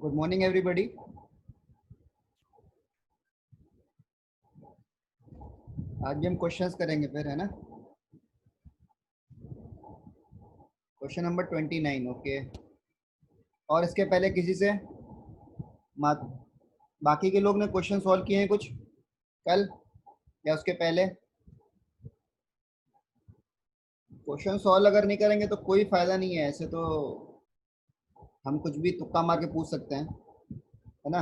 Good morning everybody. आज भी हम क्वेश्चंस करेंगे फिर, है ना। Question number 29। ओके। और इसके पहले किसी से बाकी के लोग ने क्वेश्चन सॉल्व किए हैं कुछ कल या उसके पहले? क्वेश्चन सॉल्व अगर नहीं करेंगे तो कोई फायदा नहीं है। ऐसे तो हम कुछ भी तुक्का मार के पूछ सकते हैं, है ना।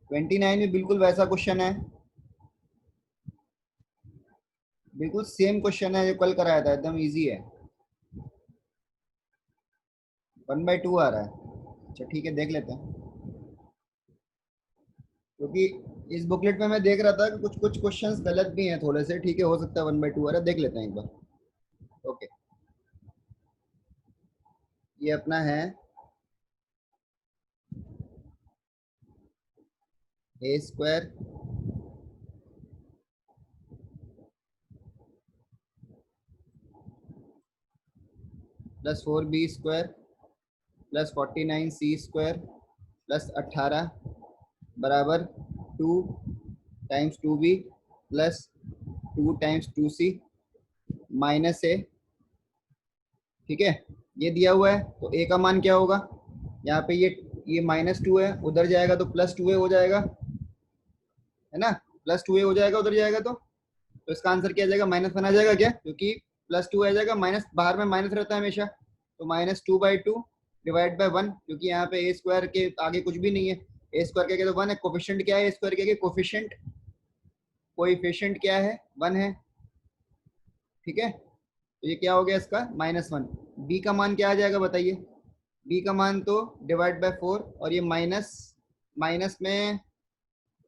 29 में बिल्कुल वैसा क्वेश्चन है, बिल्कुल सेम क्वेश्चन है जो कल कराया था, एकदम इजी है। 1/2 आ रहा है। अच्छा ठीक है, देख लेते हैं। क्योंकि इस बुकलेट में मैं देख रहा था कि कुछ कुछ क्वेश्चंस गलत भी हैं थोड़े से। ठीक है, हो सकता है 1/2 आ रहा है, देख लेते हैं एक बार। ओके, ये अपना है a² plus 4b² plus 49c² plus 18 बराबर 2 times 2b plus 2 times 2c minus a। ठीक है, ये दिया हुआ है तो a का मान क्या होगा? यहाँ पे ये -2 है, उधर जाएगा तो +2a हो जाएगा, है ना। +2a हो जाएगा, उधर जाएगा तो इसका आंसर क्या आ जाएगा? -1 आ जाएगा क्या? क्योंकि +2 आ जाएगा, माइनस बाहर में माइनस रहता है हमेशा, तो -2/2 डिवाइड बाय 1, क्योंकि यहाँ पे a² के आगे कुछ भी नहीं है। a² के आगे तो 1 है। कोफिशिएंट क्या है a² के आगे? कोएफिशिएंट क्या है? 1 है। ठीक है, तो ये क्या हो गया इसका? -1। b का मान क्या आ जाएगा बताइए? b का मान तो डिवाइड बाय 4, और ये माइनस माइनस में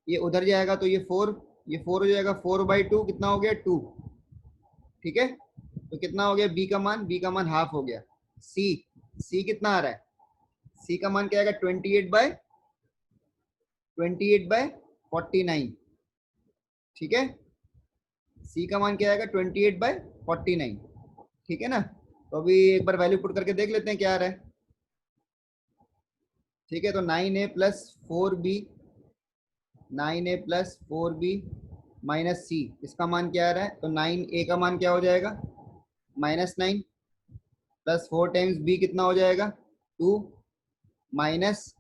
ये उधर जाएगा तो ये 4 हो जाएगा। 4/2 कितना हो गया? 2। ठीक है, तो कितना हो गया b का मान? b का मान हाफ हो गया। c कितना आ रहा है? c का मान क्या आएगा? 28/49। ठीक है, c का मान क्या आएगा? 28/49। ठीक है ना। तो अभी एक बार वैल्यू पुट करके देख लेते हैं क्या आ रहा है। ठीक है, तो 9a plus 4b 9a plus 4b minus c, इसका मान क्या आ रहा है? तो 9a का मान क्या हो जाएगा? -9 प्लस 4 टाइम्स b कितना हो जाएगा? 2 माइनस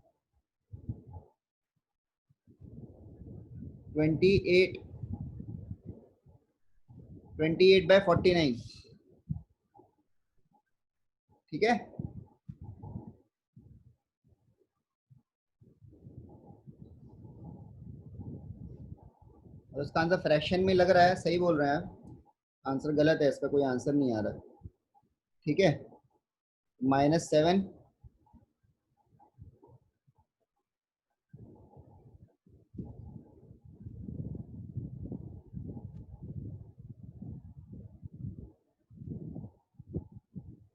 28/49। ठीक है, और इसका आंसर फ्रैक्शन में लग रहा है। सही बोल रहे हैं आप, आंसर गलत है, इसका कोई आंसर नहीं आ रहा। ठीक है, -7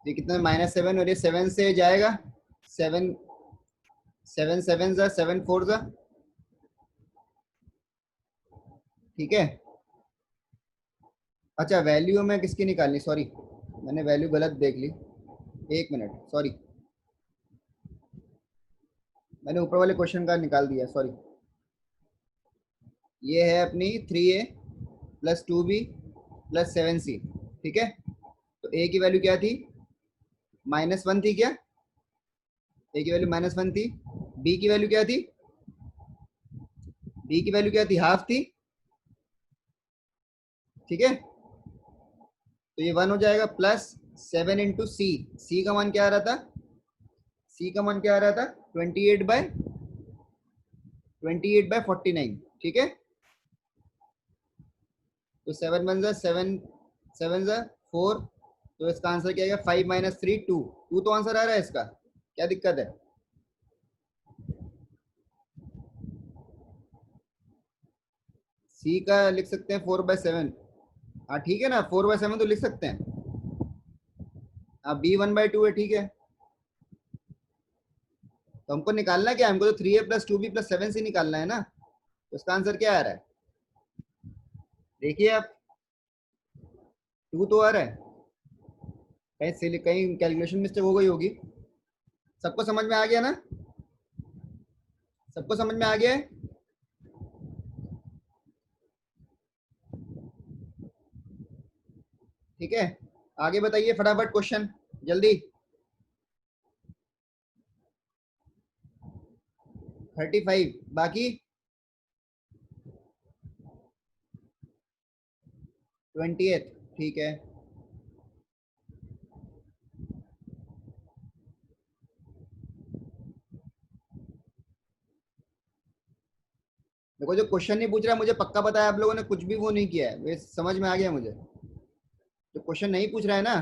ये कितना? -7, और ये 7 से जाएगा। 7 7 7 जा 7 4 जा। ठीक है, अच्छा वैल्यू में किसकी निकालनी? सॉरी, मैंने वैल्यू गलत देख ली। एक मिनट, सॉरी, मैंने ऊपर वाले क्वेश्चन का निकाल दिया, सॉरी। ये है अपनी 3a plus 2b plus 7c। ठीक है, तो a की वैल्यू क्या थी? -1 थी क्या? a की वैल्यू -1 थी। b की वैल्यू क्या थी? b की वैल्यू क्या थी? हाफ थी। ठीक है, तो ये 1 हो जाएगा, प्लस 7 इंटू सी का मान क्या आ रहा था? सी का मान क्या आ रहा था? 28/49। ठीक है, तो 7 1 जा 7 7 जा 4, तो इसका आंसर क्या आएगा? 5 - 3 2। 2 तो आंसर आ रहा है इसका, क्या दिक्कत है? सी का लिख सकते हैं 4/7। हाँ ठीक है ना, 4/7 तो लिख सकते हैं। हाँ, बी 1/2 है। ठीक है, तो हमको निकालना क्या है? हमको तो 3a plus 2b plus 7c निकालना है ना। तो इसका आंसर क्या आ रहा है? देखिए आप, 2 तो आ रहा है। कहीं कैलकुलेशन मिस्टेक हो गई होगी। सबको समझ में आ गया ना? सबको समझ में आ गया है? ठीक है, आगे बताइए फटाफट क्वेश्चन जल्दी। 35 बाकी 20th। ठीक है, देखो जो क्वेश्चन नहीं पूछ रहा है मुझे पक्का पता है आप लोगों ने कुछ भी वो नहीं किया है, वे समझ में आ गया मुझे। जो क्वेश्चन नहीं पूछ रहा है ना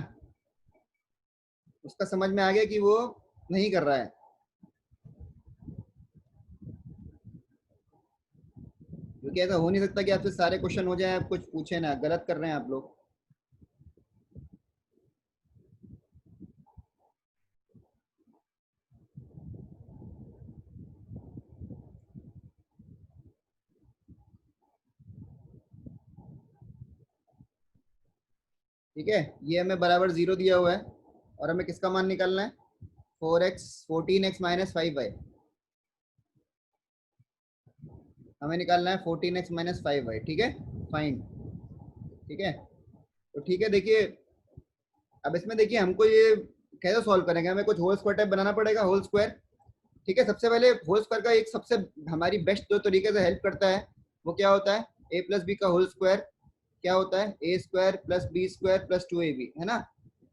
उसका समझ में आ गया कि वो नहीं कर रहा है। क्योंकि ऐसा हो नहीं सकता कि आपसे सारे क्वेश्चन हो जाए आप कुछ पूछे ना, गलत कर रहे हैं आप लोग। ठीक है, ये हमें बराबर 0 दिया हुआ है और हमें किसका मान निकालना है? 4x 14x-5y। हमें निकालना है 14x-5y। ठीक है, फाइन। ठीक है, तो ठीक है, देखिए अब इसमें देखिए हमको ये कैसे सॉल्व करेंगे, हमें कुछ होल स्क्वायर टाइप बनाना पड़ेगा, होल स्क्वायर। ठीक है, सबसे पहले होल स्क्वायर का एक सबसे हमारी बेस्ट जो तरीके से हेल्प करता है वो क्या होता है? a प्लस बी का होल स्क्वायर क्या होता है? A square plus B square plus 2ab, है ना?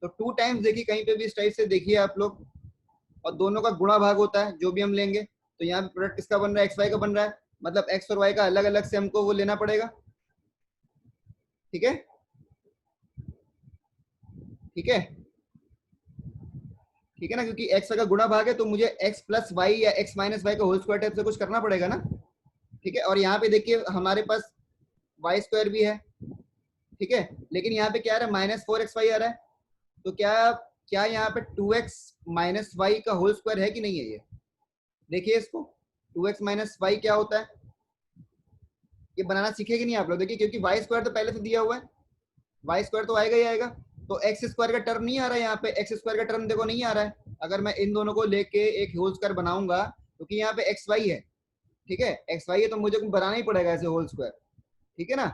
तो 2 टाइम्स देखिए कहीं पे भी इस टाइप से देखिए आप लोग, और दोनों का गुणा भाग होता है जो भी हम लेंगे। तो यहाँ पे प्रोडक्ट किसका बन रहा है? एक्स वाई का बन रहा है, मतलब एक्स और वाई का अलग अलग से हमको वो लेना पड़ेगा। ठीक है, ठीक है, ठीक है ना, क्योंकि एक्स का गुणा भाग है तो मुझे एक्स प्लस वाई या एक्स माइनस वाई का होल स्क्वायर टाइप से कुछ करना पड़ेगा ना। ठीक है, और यहाँ पे देखिए हमारे पास वाई स्क्वायर भी है। ठीक है, लेकिन यहाँ पे क्या आ रहा है? -4xy आ रहा है। तो क्या क्या यहाँ पे 2x माइनस वाई का होल स्क्वायर है कि नहीं है? ये देखिए इसको, 2x माइनस वाई क्या होता है? ये बनाना सीखेगी नहीं आप लोग? देखिए क्योंकि वाई स्क्वायर तो पहले से दिया हुआ है, वाई स्क्वायर तो आएगा ही आएगा। तो एक्स स्क्वायर का टर्म नहीं आ रहा है यहाँ पे, एक्स स्क्वायर का टर्म देखो नहीं आ रहा है। अगर मैं इन दोनों को लेके एक होल स्क्वायर बनाऊंगा क्योंकि यहाँ पे एक्स वाई है। ठीक है, एक्स वाई है तो मुझे बनाना ही पड़ेगा ऐसे होल स्क्वायर। ठीक है ना,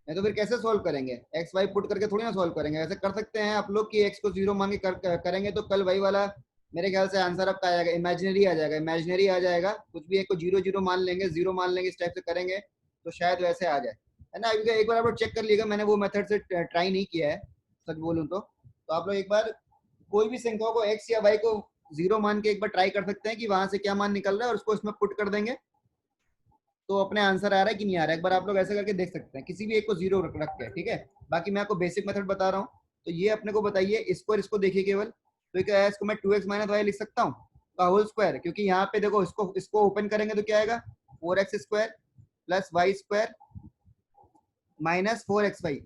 नहीं तो फिर कैसे सॉल्व करेंगे? एक्स वाई पुट करके थोड़ी ना सॉल्व करेंगे। ऐसे कर सकते हैं आप लोग कि एक्स को 0 मान के करेंगे तो कल वही वाला मेरे ख्याल से आंसर आपका आ जाएगा, इमेजिनरी आ जाएगा, इमेजिनरी आ जाएगा। कुछ भी एक को 0 0 मान लेंगे, 0 मान लेंगे, इस टाइप से करेंगे तो शायद वैसे आ जाए, है ना? अभी एक बार आप लोग चेक कर लीजिएगा, मैंने वो मेथड से ट्राई नहीं किया है सच बोलूँ तो आप लोग एक बार कोई भी संख्या को एक्स या वाई को 0 मान के एक बार ट्राई कर सकते हैं कि वहां से क्या मान निकल रहा है और उसको इसमें पुट कर देंगे तो अपने आंसर आ रहा है कि नहीं आ रहा है। एक बार आप लोग ऐसे करके देख सकते हैं किसी भी एक को 0 रख के। ठीक है, बाकी मैं आपको बेसिक मेथड बता रहा हूँ। तो ये अपने को बताइए, इसको और इसको देखिए केवल, तो क्या है? इसको मैं 2x माइनस वाई लिख सकता हूँ का होल स्क्वायर, क्योंकि यहाँ पे देखो इसको इसको ओपन करेंगे तो क्या आएगा? 4x square plus Y square minus 4xy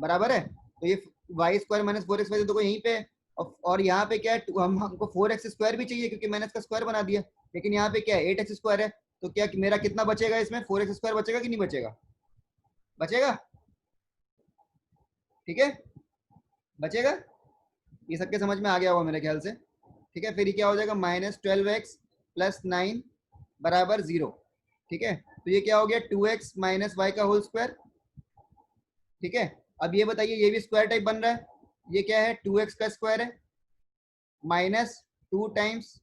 बराबर है। तो ये वाई स्क्वायर माइनस 4xy देखो यहीं पे, और यहाँ पे क्या है? हमको 4x स्क्वायर भी चाहिए क्योंकि मैंने इसका स्क्वायर बना दिया, लेकिन यहाँ पे क्या है? 8x स्क्वायर है। तो क्या मेरा कितना बचेगा इसमें? 4x स्क्वायर बचेगा कि नहीं बचेगा? बचेगा। ठीक है, बचेगा। ये सबके समझ में आ गया होगा मेरे ख्याल से। ठीक है, फिर ये क्या हो जाएगा? -12x प्लस 9 बराबर 0। ठीक है, तो ये क्या हो गया? 2x माइनस वाई का होल स्क्वायर। ठीक है, अब ये बताइए, ये भी स्क्वायर टाइप बन रहा है। ये क्या है? 2x का स्क्वायर है माइनस 2 टाइम्स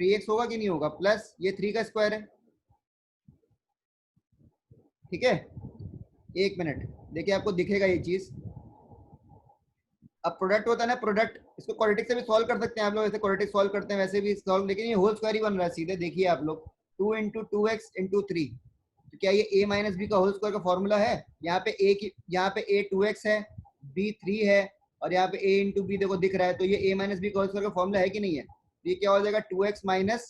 3x होगा कि नहीं होगा, प्लस ये 3 का स्क्वायर है। ठीक है, एक मिनट देखिए आपको दिखेगा ये चीज। अब प्रोडक्ट होता है ना, प्रोडक्ट, इसको क्वाड्रेटिक से भी सॉल्व कर सकते हैं आप लोग, ऐसे क्वाड्रेटिक सॉल्व करते हैं वैसे भी सॉल्व, लेकिन ये होल स्क्वायर ही बन रहा है सीधे। देखिए आप लोग 2 इंटू 2x इंटू 3, तो क्या ये a माइनस बी का होल स्क्वायर का फॉर्मूला है? यहाँ पे a की, यहाँ पे a 2x है, b 3 है, और यहाँ पे a इंटू बी देखो दिख रहा है, तो ये a माइनस बी का होल स्क्वायर का फॉर्मूला है कि नहीं है? ये क्या हो जाएगा? 2x माइनस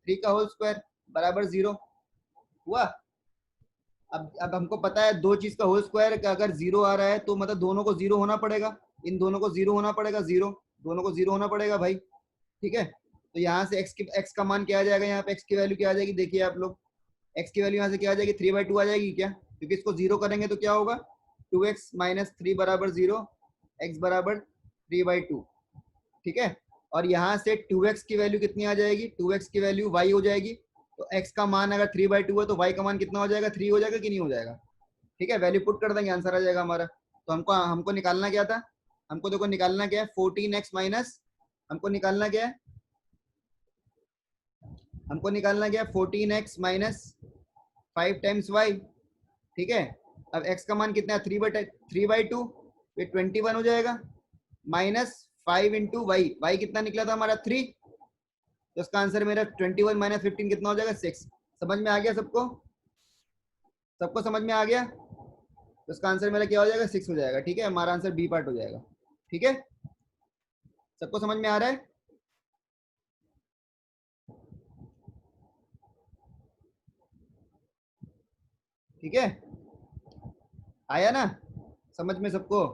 3 का होल स्क्वायर बराबर 0 हुआ। अब हमको पता है दो चीज का होल स्क्वायर का अगर 0 आ रहा है तो मतलब दोनों को 0 होना पड़ेगा, इन दोनों को 0 होना पड़ेगा, 0 दोनों को 0 होना पड़ेगा भाई। ठीक है, तो यहाँ से x का मान क्या आ जाएगा? यहाँ पे x की वैल्यू क्या आ जाएगी? देखिए आप लोग, x की वैल्यू यहाँ से क्या आ जाएगी? 3/2 आ जाएगी क्या? क्योंकि इसको 0 करेंगे तो क्या होगा? 2x माइनस 3 बराबर 0, x बराबर 3/2। ठीक है, और यहाँ से 2x की वैल्यू कितनी आ जाएगी, 2x की वैल्यू y हो जाएगी। तो x का मान अगर 3/2 है तो y का मान कितना हो जाएगा, 3 हो जाएगा कि नहीं हो जाएगा। ठीक है, वैल्यू पुट कर देंगे, आंसर आ जाएगा हमारा। तो हमको हमको निकालना क्या था, हमको देखो निकालना क्या है, 14x माइनस, हमको निकालना क्या है, हमको निकालना क्या है 14x माइनस 5 टाइम्स y। ठीक है, अब x का मान कितना है, 3/2, ये 21 हो जाएगा, माइनस 5 इंटू वाई, वाई कितना निकला था हमारा 3, तो इसका आंसर मेरा 21 माइनस 15 कितना हो जाएगा 6। समझ में आ गया सबको, सबको समझ में आ गया। तो इसका आंसर मेरा क्या हो जाएगा 6 हो जाएगा। ठीक है, हमारा आंसर बी पार्ट हो जाएगा। ठीक है, सबको समझ में आ रहा है। ठीक है, आया ना समझ में सबको।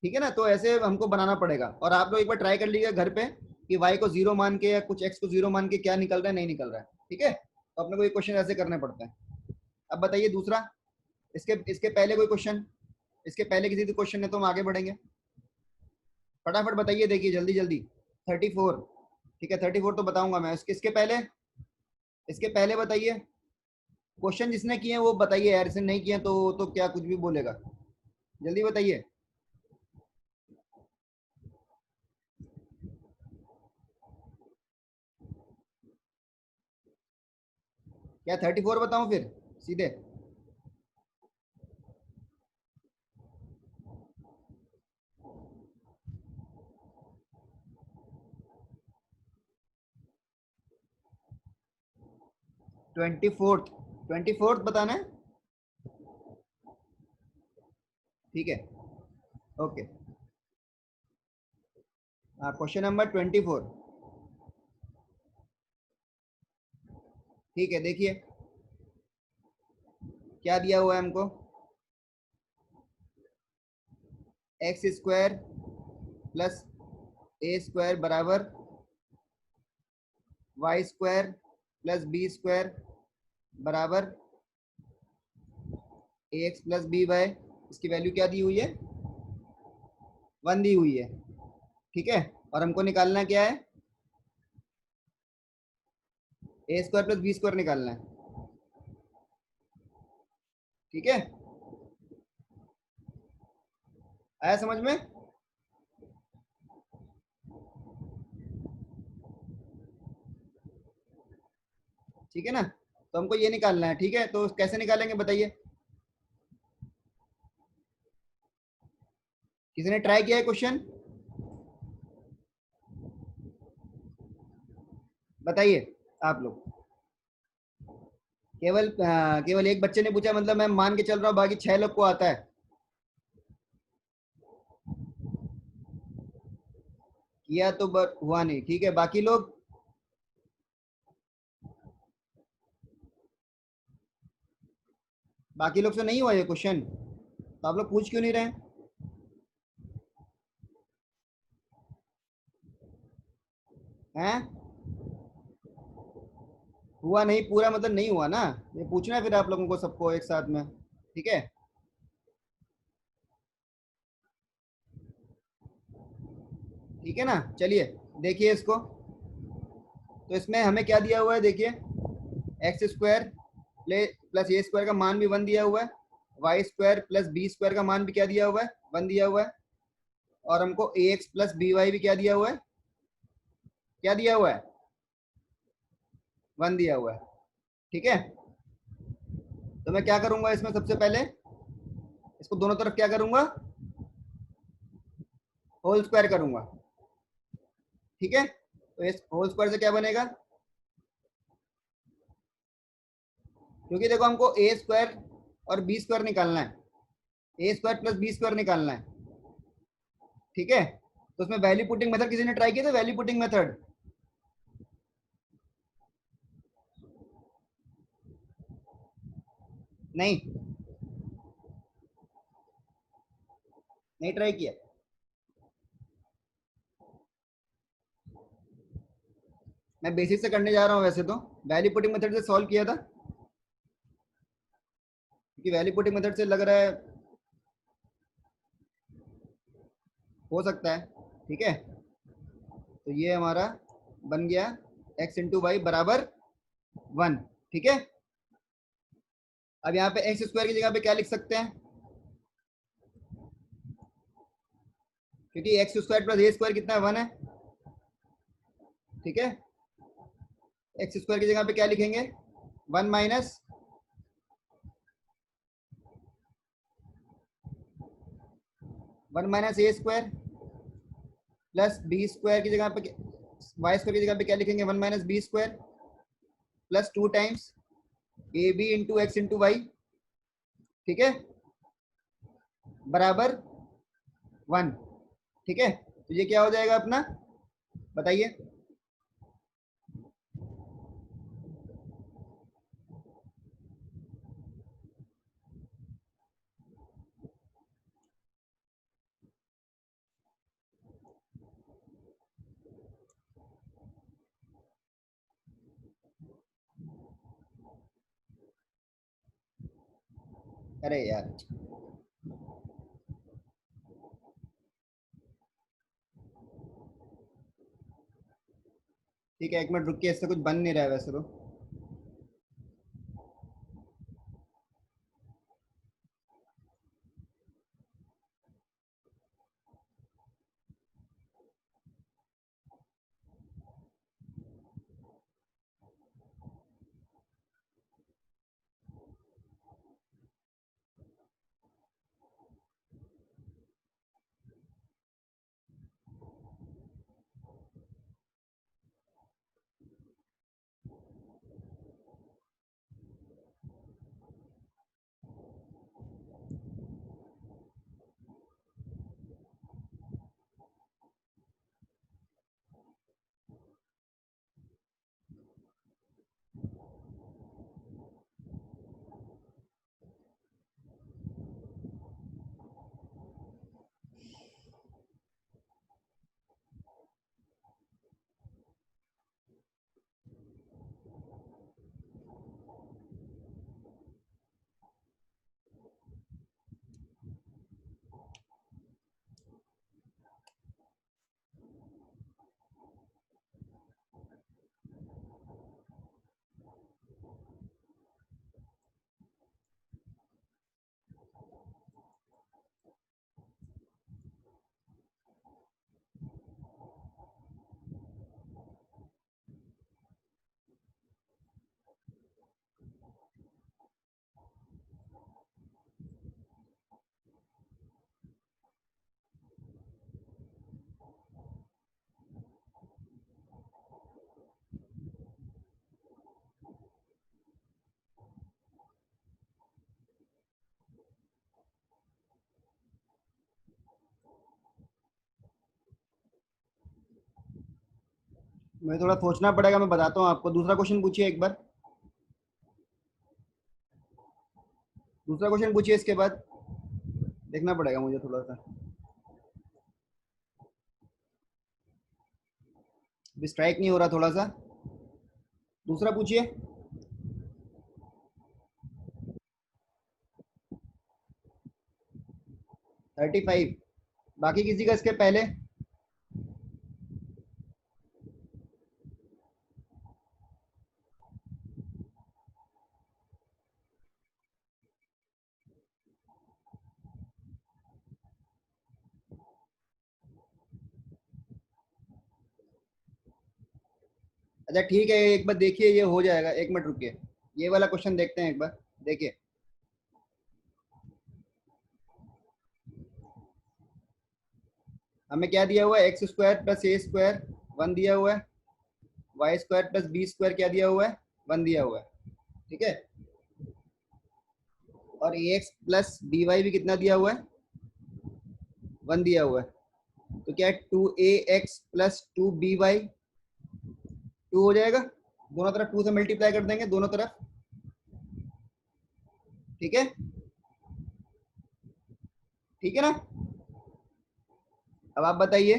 ठीक है ना, तो ऐसे हमको बनाना पड़ेगा, और आप लोग एक बार ट्राई कर लीजिए घर पे कि y को 0 मान के या कुछ x को 0 मान के क्या निकल रहा है, नहीं निकल रहा है। ठीक है, तो अपने को ये क्वेश्चन ऐसे करने पड़ते हैं। अब बताइए दूसरा, इसके इसके पहले कोई क्वेश्चन, इसके पहले किसी भी क्वेश्चन है तो हम आगे बढ़ेंगे। फटाफट बताइए, देखिए जल्दी जल्दी। 34, ठीक है 34 तो बताऊंगा मैं। इसके पहले, इसके पहले बताइए क्वेश्चन जिसने किए हैं वो बताइए यार, इसने नहीं किए तो क्या कुछ भी बोलेगा, जल्दी बताइए। क्या 34 बताऊं फिर सीधे। 24th बताना है। ठीक है, ओके। हाँ, क्वेश्चन नंबर 24। ठीक है, देखिए क्या दिया हुआ है हमको, X square plus A square बराबर Y square plus B square बराबर A X plus B Y. इसकी वैल्यू क्या दी हुई है, 1 दी हुई है। ठीक है, और हमको निकालना क्या है, A square plus B square निकालना है। ठीक है, आया समझ में। ठीक है ना, तो हमको ये निकालना है। ठीक है, तो कैसे निकालेंगे बताइए, किसी ने ट्राई किया है क्वेश्चन, बताइए आप लोग। केवल एक बच्चे ने पूछा, मतलब मैं मान के चल रहा हूँ बाकी 6 लोग को आता है। किया तो हुआ नहीं। ठीक है, बाकी लोग, बाकी लोग से नहीं हुआ ये क्वेश्चन, तो आप लोग पूछ क्यों नहीं रहे हैं। हुआ नहीं पूरा मतलब नहीं हुआ ना, ये पूछना है फिर आप लोगों को सबको एक साथ में। ठीक है, ठीक है ना, चलिए देखिए इसको। तो इसमें हमें क्या दिया हुआ है, देखिए X square plus A square का मान भी 1 दिया हुआ है, Y square plus B square का मान भी क्या दिया हुआ है, 1 दिया हुआ है, और हमको ए एक्स प्लस बी वाई भी क्या दिया हुआ है, क्या दिया हुआ है, 1 दिया हुआ है। ठीक है, तो मैं क्या करूंगा इसमें, सबसे पहले इसको दोनों तरफ क्या करूंगा, होल स्क्वायर करूंगा। ठीक है, तो इस होल स्क्वायर से क्या बनेगा, क्योंकि देखो हमको ए स्क्वायर और बी स्क्वायर निकालना है, A square plus B square निकालना है। ठीक है, तो उसमें वैल्यू पुटिंग मेथड किसी ने ट्राई किया था, वैल्यू पुटिंग मेथड, नहीं, नहीं ट्राई किया। मैं बेसिक से करने जा रहा हूँ वैसे तो, वैल्यू पुटिंग मेथड से सॉल्व किया था, क्योंकि वैल्यू पुटिंग मेथड से लग रहा है हो सकता है। ठीक है, तो ये हमारा बन गया x इंटू वाई बराबर 1। ठीक है, अब यहाँ पे एक्स स्क्वायर की जगह पे क्या लिख सकते हैं, क्योंकि x square plus A square कितना है 1 है। ठीक है, एक्स स्क्वायर की जगह पे क्या लिखेंगे, 1 माइनस ए स्क्वायर प्लस बी स्क्वायर की जगह पे, वाई स्क्वायर की जगह पे क्या लिखेंगे, 1 minus B square plus 2 times A B into X into Y. ठीक है, बराबर 1। ठीक है, तो ये क्या हो जाएगा अपना, बताइए। अरे यार, ठीक है, एक मिनट रुकिए, इससे कुछ बन नहीं रहा है वैसे तो। मुझे थोड़ा सोचना पड़ेगा, मैं बताता हूँ आपको। दूसरा क्वेश्चन पूछिए एक बार, दूसरा क्वेश्चन पूछिए, इसके बाद देखना पड़ेगा मुझे थोड़ा सा, स्ट्राइक नहीं हो रहा थोड़ा सा। दूसरा पूछिए। 35, बाकी किसी का इसके पहले। अच्छा ठीक है, एक बार देखिए, ये हो जाएगा, एक मिनट रुकिए, ये वाला क्वेश्चन देखते हैं एक बार। देखिए, हमें क्या दिया हुआ है, X square plus A square 1 दिया हुआ है, Y square plus B square क्या दिया हुआ है, 1 दिया हुआ है। ठीक है, और ए एक्स प्लस बी वाई भी कितना दिया हुआ है, 1 दिया हुआ है। तो क्या है, 2ax प्लस 2by 2 हो जाएगा, दोनों तरफ 2 से मल्टीप्लाई कर देंगे दोनों तरफ। ठीक है, ठीक है ना। अब आप बताइए,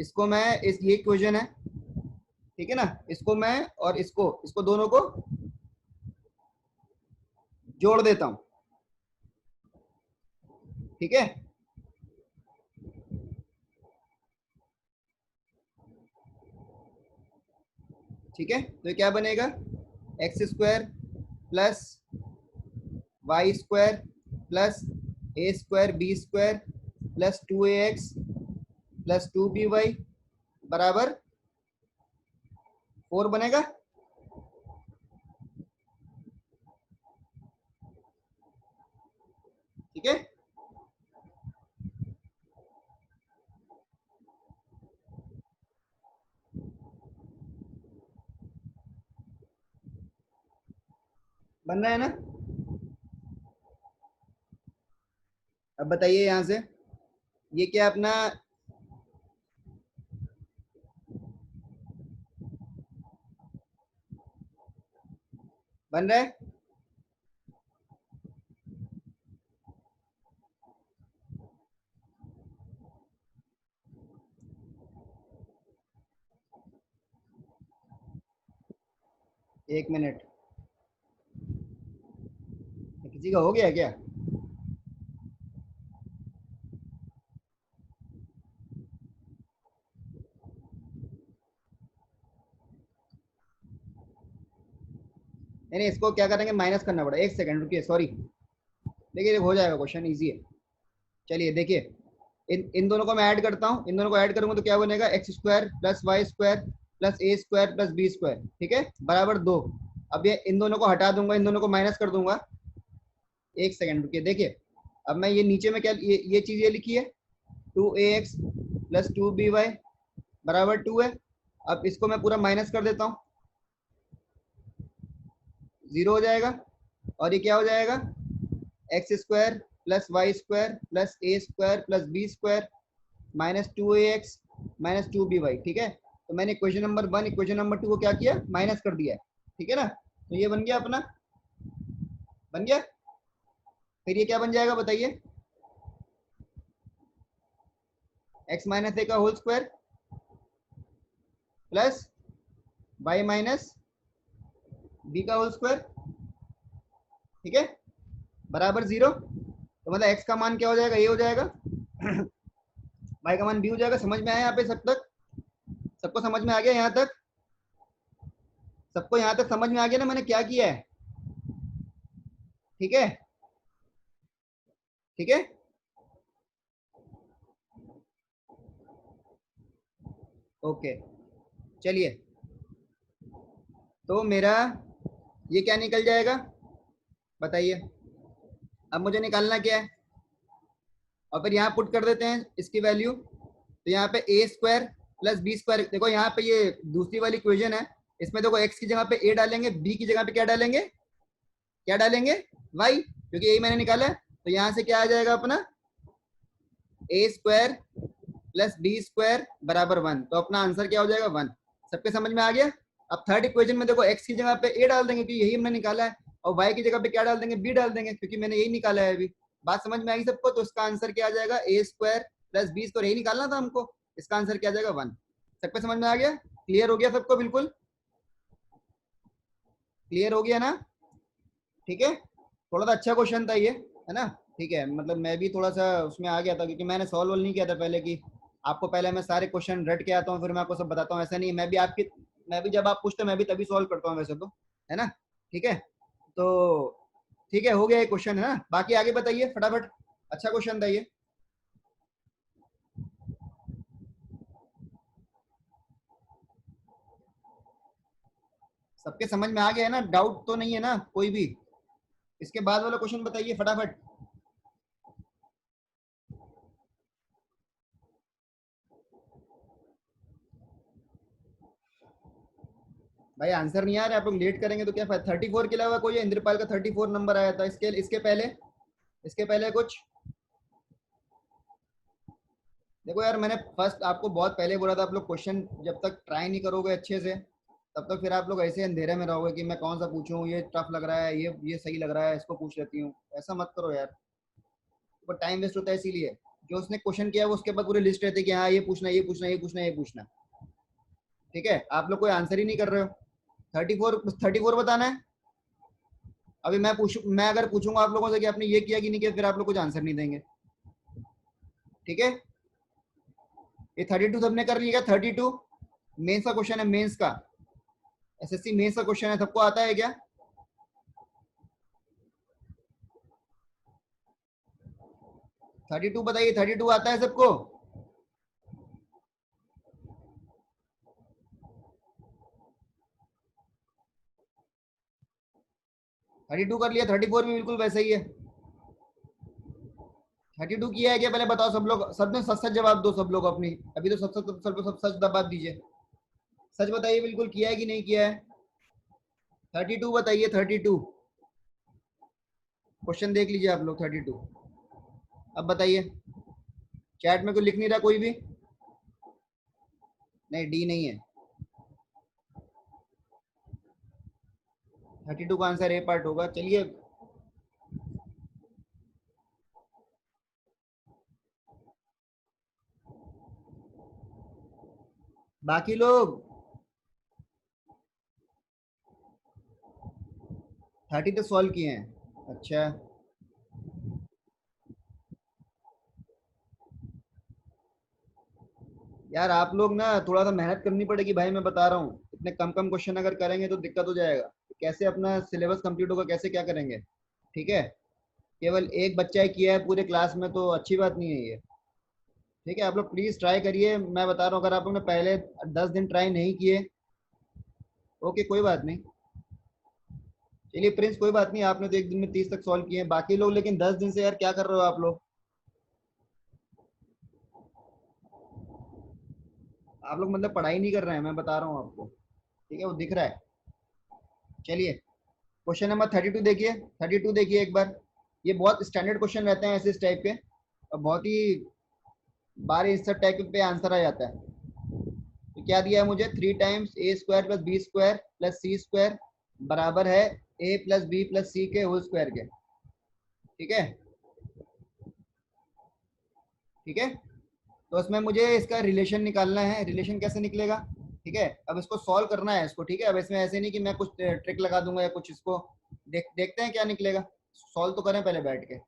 इसको मैं, इस ये इक्वेशन है, ठीक है ना, इसको मैं और इसको, इसको दोनों को जोड़ देता हूं। ठीक है, ठीक है, तो ये क्या बनेगा, X square plus Y square plus A square B square plus 2ax plus 2by बराबर 4 बनेगा। ठीक है, बन रहा है ना। अब बताइए यहां से, ये क्या अपना बन रहा है। एक मिनट, किसी का हो गया क्या। नहीं नहीं, इसको क्या करेंगे, माइनस करना पड़ा, एक सेकंड रुकिए, सॉरी। देखिए हो जाएगा, क्वेश्चन इजी है। चलिए देखिए, इन दोनों को मैं ऐड करता हूँ, इन दोनों को ऐड करूंगा तो क्या बनेगा, X square plus Y square plus A square plus B square, ठीक है, बराबर 2। अब ये इन दोनों को हटा दूंगा, इन दोनों को माइनस कर दूंगा। एक सेकंड रुकिए, देखिए अब मैं ये नीचे में क्या, ये चीज ये लिखी है 2ax प्लस 2by बराबर 2 है। अब इसको मैं पूरा माइनस कर देता हूँ, 0 हो जाएगा। और ये क्या हो जाएगा, X square plus Y square plus A square plus B square minus 2ax minus 2by, ठीक है। तो मैंने इक्वेशन नंबर 1 इक्वेशन नंबर 2 को क्या किया, माइनस कर दिया है, ठीक है ना। तो ये बन गया अपना, बन गया। फिर ये क्या बन जाएगा बताइए, एक्स माइनस ए का whole square plus Y minus B का होल स्क्वायर, ठीक है, बराबर 0। तो मतलब एक्स का मान क्या हो जाएगा, ये हो जाएगा वाई का मान बी हो जाएगा। समझ में आया यहाँ पे सब तक, सबको समझ में आ गया यहाँ तक, सबको यहाँ तक समझ में आ गया ना मैंने क्या किया है। ठीक है, ठीक है, ओके। चलिए, तो मेरा ये क्या निकल जाएगा बताइए, अब मुझे निकालना क्या है। और फिर यहाँ पुट कर देते हैं इसकी वैल्यू, तो यहाँ पे ए स्क्वायर प्लस बी स्क्वायर, देखो यहाँ पे ये दूसरी वाली इक्वेशन है, इसमें देखो एक्स की जगह पे ए डालेंगे, बी की जगह पे क्या डालेंगे, क्या डालेंगे, वाई, क्योंकि यही मैंने निकाला है। तो यहाँ से क्या आ जाएगा अपना, ए स्क्वायर प्लस बी स्क्वायर बराबर 1। तो अपना आंसर क्या हो जाएगा, 1। सबके समझ में आ गया। अब थर्ड इक्वेशन में देखो एक्स की जगह पे ए डाल देंगे क्योंकि यही हमने निकाला है, और वाई की जगह पे क्या डाल देंगे, बी डाल देंगे क्योंकि मैंने यही निकाला है अभी। बात समझ में आई सबको। तो इसका आंसर क्या आ जाएगा, ए स्क्वायर प्लस बी स्क्वायर, यही निकालना था हमको, इसका आंसर क्या आ जाएगा, 1। सबको समझ में आ गया, क्लियर हो गया सबको, बिल्कुल क्लियर हो गया ना। ठीक है, थोड़ा सा अच्छा क्वेश्चन था ये, है ना। ठीक है, मतलब मैं भी थोड़ा सा उसमें आ गया था क्योंकि मैंने सॉल्व नहीं किया था पहले, कि आपको पहले मैं सारे क्वेश्चन रट के आता हूँ फिर मैं आपको सब बताता हूँ, ऐसा नहीं। मैं भी जब आप पूछते मैं भी तभी सॉल्व करता हूँ वैसे तो, है ना। ठीक है, तो ठीक है, हो गया ये क्वेश्चन, है ना। बाकी आगे बताइए फटाफट, अच्छा क्वेश्चन था ये। सबके समझ में आ गया है ना, डाउट तो नहीं है ना कोई भी। इसके बाद वाला क्वेश्चन बताइए फटाफट। भाई आंसर नहीं आ रहा है, आप लोग लेट करेंगे तो क्या फायदा। 34 के अलावा कोई है, इंद्रपाल का 34 नंबर आया था, इसके पहले कुछ। देखो यार, मैंने फर्स्ट आपको बहुत पहले बोला था, आप लोग क्वेश्चन जब तक ट्राई नहीं करोगे अच्छे से तब तक फिर आप लोग ऐसे अंधेरे में रहोगे कि मैं कौन सा पूछूं, ये टफ लग रहा है, ये सही लग रहा है, इसको पूछ लेती हूँ। ऐसा मत करो यार, वो टाइम वेस्ट होता है। इसीलिए जो उसने क्वेश्चन किया है वो उसके बाद पूरी लिस्ट रहती है कि हाँ ये पूछना, ये पूछना, ये पूछना, ये पूछना। ठीक है, आप लोग कोई आंसर ही नहीं कर रहे हो। 34 बताना है। अभी मैं अगर पूछूंगा आप लोगों से कि आपने ये किया कि नहीं किया, फिर आप लोग कुछ आंसर नहीं देंगे। ठीक है, ये 32 सबने कर लिया, 32 मेंस का क्वेश्चन है, मेंस का। एसएससी मेंस का क्वेश्चन है, सबको आता है क्या? थर्टी टू बताइए, 32 आता है सबको? थर्टी टू कर लिया, 34 भी बिल्कुल वैसा ही है। 32 किया है क्या पहले बताओ सब लोग, सब ने सच सच जवाब दो सब लोग अपनी, अभी तो सब सच जवाब दीजिए, सच बताइए बिल्कुल किया है कि नहीं किया है। 32 बताइए, 32 क्वेश्चन देख लीजिए आप लोग, 32 अब बताइए। चैट में कोई लिख नहीं रहा कोई भी? नहीं, डी नहीं है, 32 का आंसर ए पार्ट होगा। चलिए बाकी लोग 30 तो सॉल्व किए हैं। अच्छा, यार आप लोग ना थोड़ा सा मेहनत करनी पड़ेगी भाई, मैं बता रहा हूँ, इतने कम कम क्वेश्चन अगर करेंगे तो दिक्कत हो जाएगा, कैसे अपना सिलेबस कंप्लीट होगा, कैसे क्या करेंगे? ठीक है, केवल एक बच्चा ही किया है पूरे क्लास में तो अच्छी बात नहीं है ये। ठीक है, आप लोग प्लीज ट्राई करिए, मैं बता रहा हूँ, अगर आप लोग ने पहले 10 दिन ट्राई नहीं किए, ओके कोई बात नहीं। चलिए प्रिंस कोई बात नहीं, आपने तो एक दिन में 30 तक सॉल्व किए हैं, बाकी लोग लेकिन 10 दिन से यार क्या कर रहे हो आप लोग? आप लोग मतलब पढ़ाई नहीं कर रहे हैं, मैं बता रहा हूँ आपको, ठीक है, वो दिख रहा है। चलिए क्वेश्चन नंबर 32 देखिए, 32 देखिए एक बार, ये बहुत स्टैंडर्ड क्वेश्चन रहते हैं ऐसे इस टाइप के, और बहुत ही बार इस सब टाइप पे आंसर आ जाता है। तो क्या दिया है मुझे, 3 times A square plus B square plus C square बराबर है A plus B plus C के होल स्क्वायर के। ठीक है, ठीक है, तो इसमें मुझे इसका रिलेशन निकालना है, रिलेशन कैसे निकलेगा? ठीक है, अब इसको सॉल्व करना है इसको, ठीक है, अब इसमें ऐसे नहीं कि मैं कुछ ट्रिक लगा दूंगा या कुछ, इसको देखते हैं क्या निकलेगा, सॉल्व तो करें पहले बैठ के।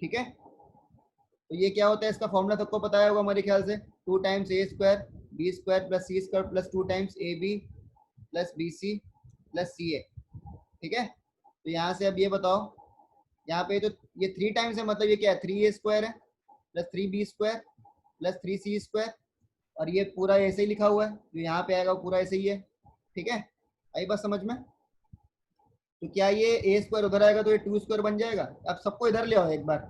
ठीक है, तो ये क्या होता है, इसका फॉर्मूला सबको पता होगा मेरे ख्याल से, 2 times A square B square plus C square plus 2 times A B plus B C plus C A. ठीक है, तो यहाँ से अब ये बताओ, यहाँ पे तो ये 3 टाइम्स है, मतलब ये क्या है, 3 a स्क्वायर है plus 3 b square plus 3 c square, और ये पूरा ऐसे ही लिखा हुआ है, जो यहाँ पे आएगा वो पूरा ऐसे ही है। ठीक है, आई बात समझ में? तो क्या ये ए स्क्वायर उधर आएगा तो ये 2 स्क्वायर बन जाएगा, अब सबको इधर ले आओ एक बार,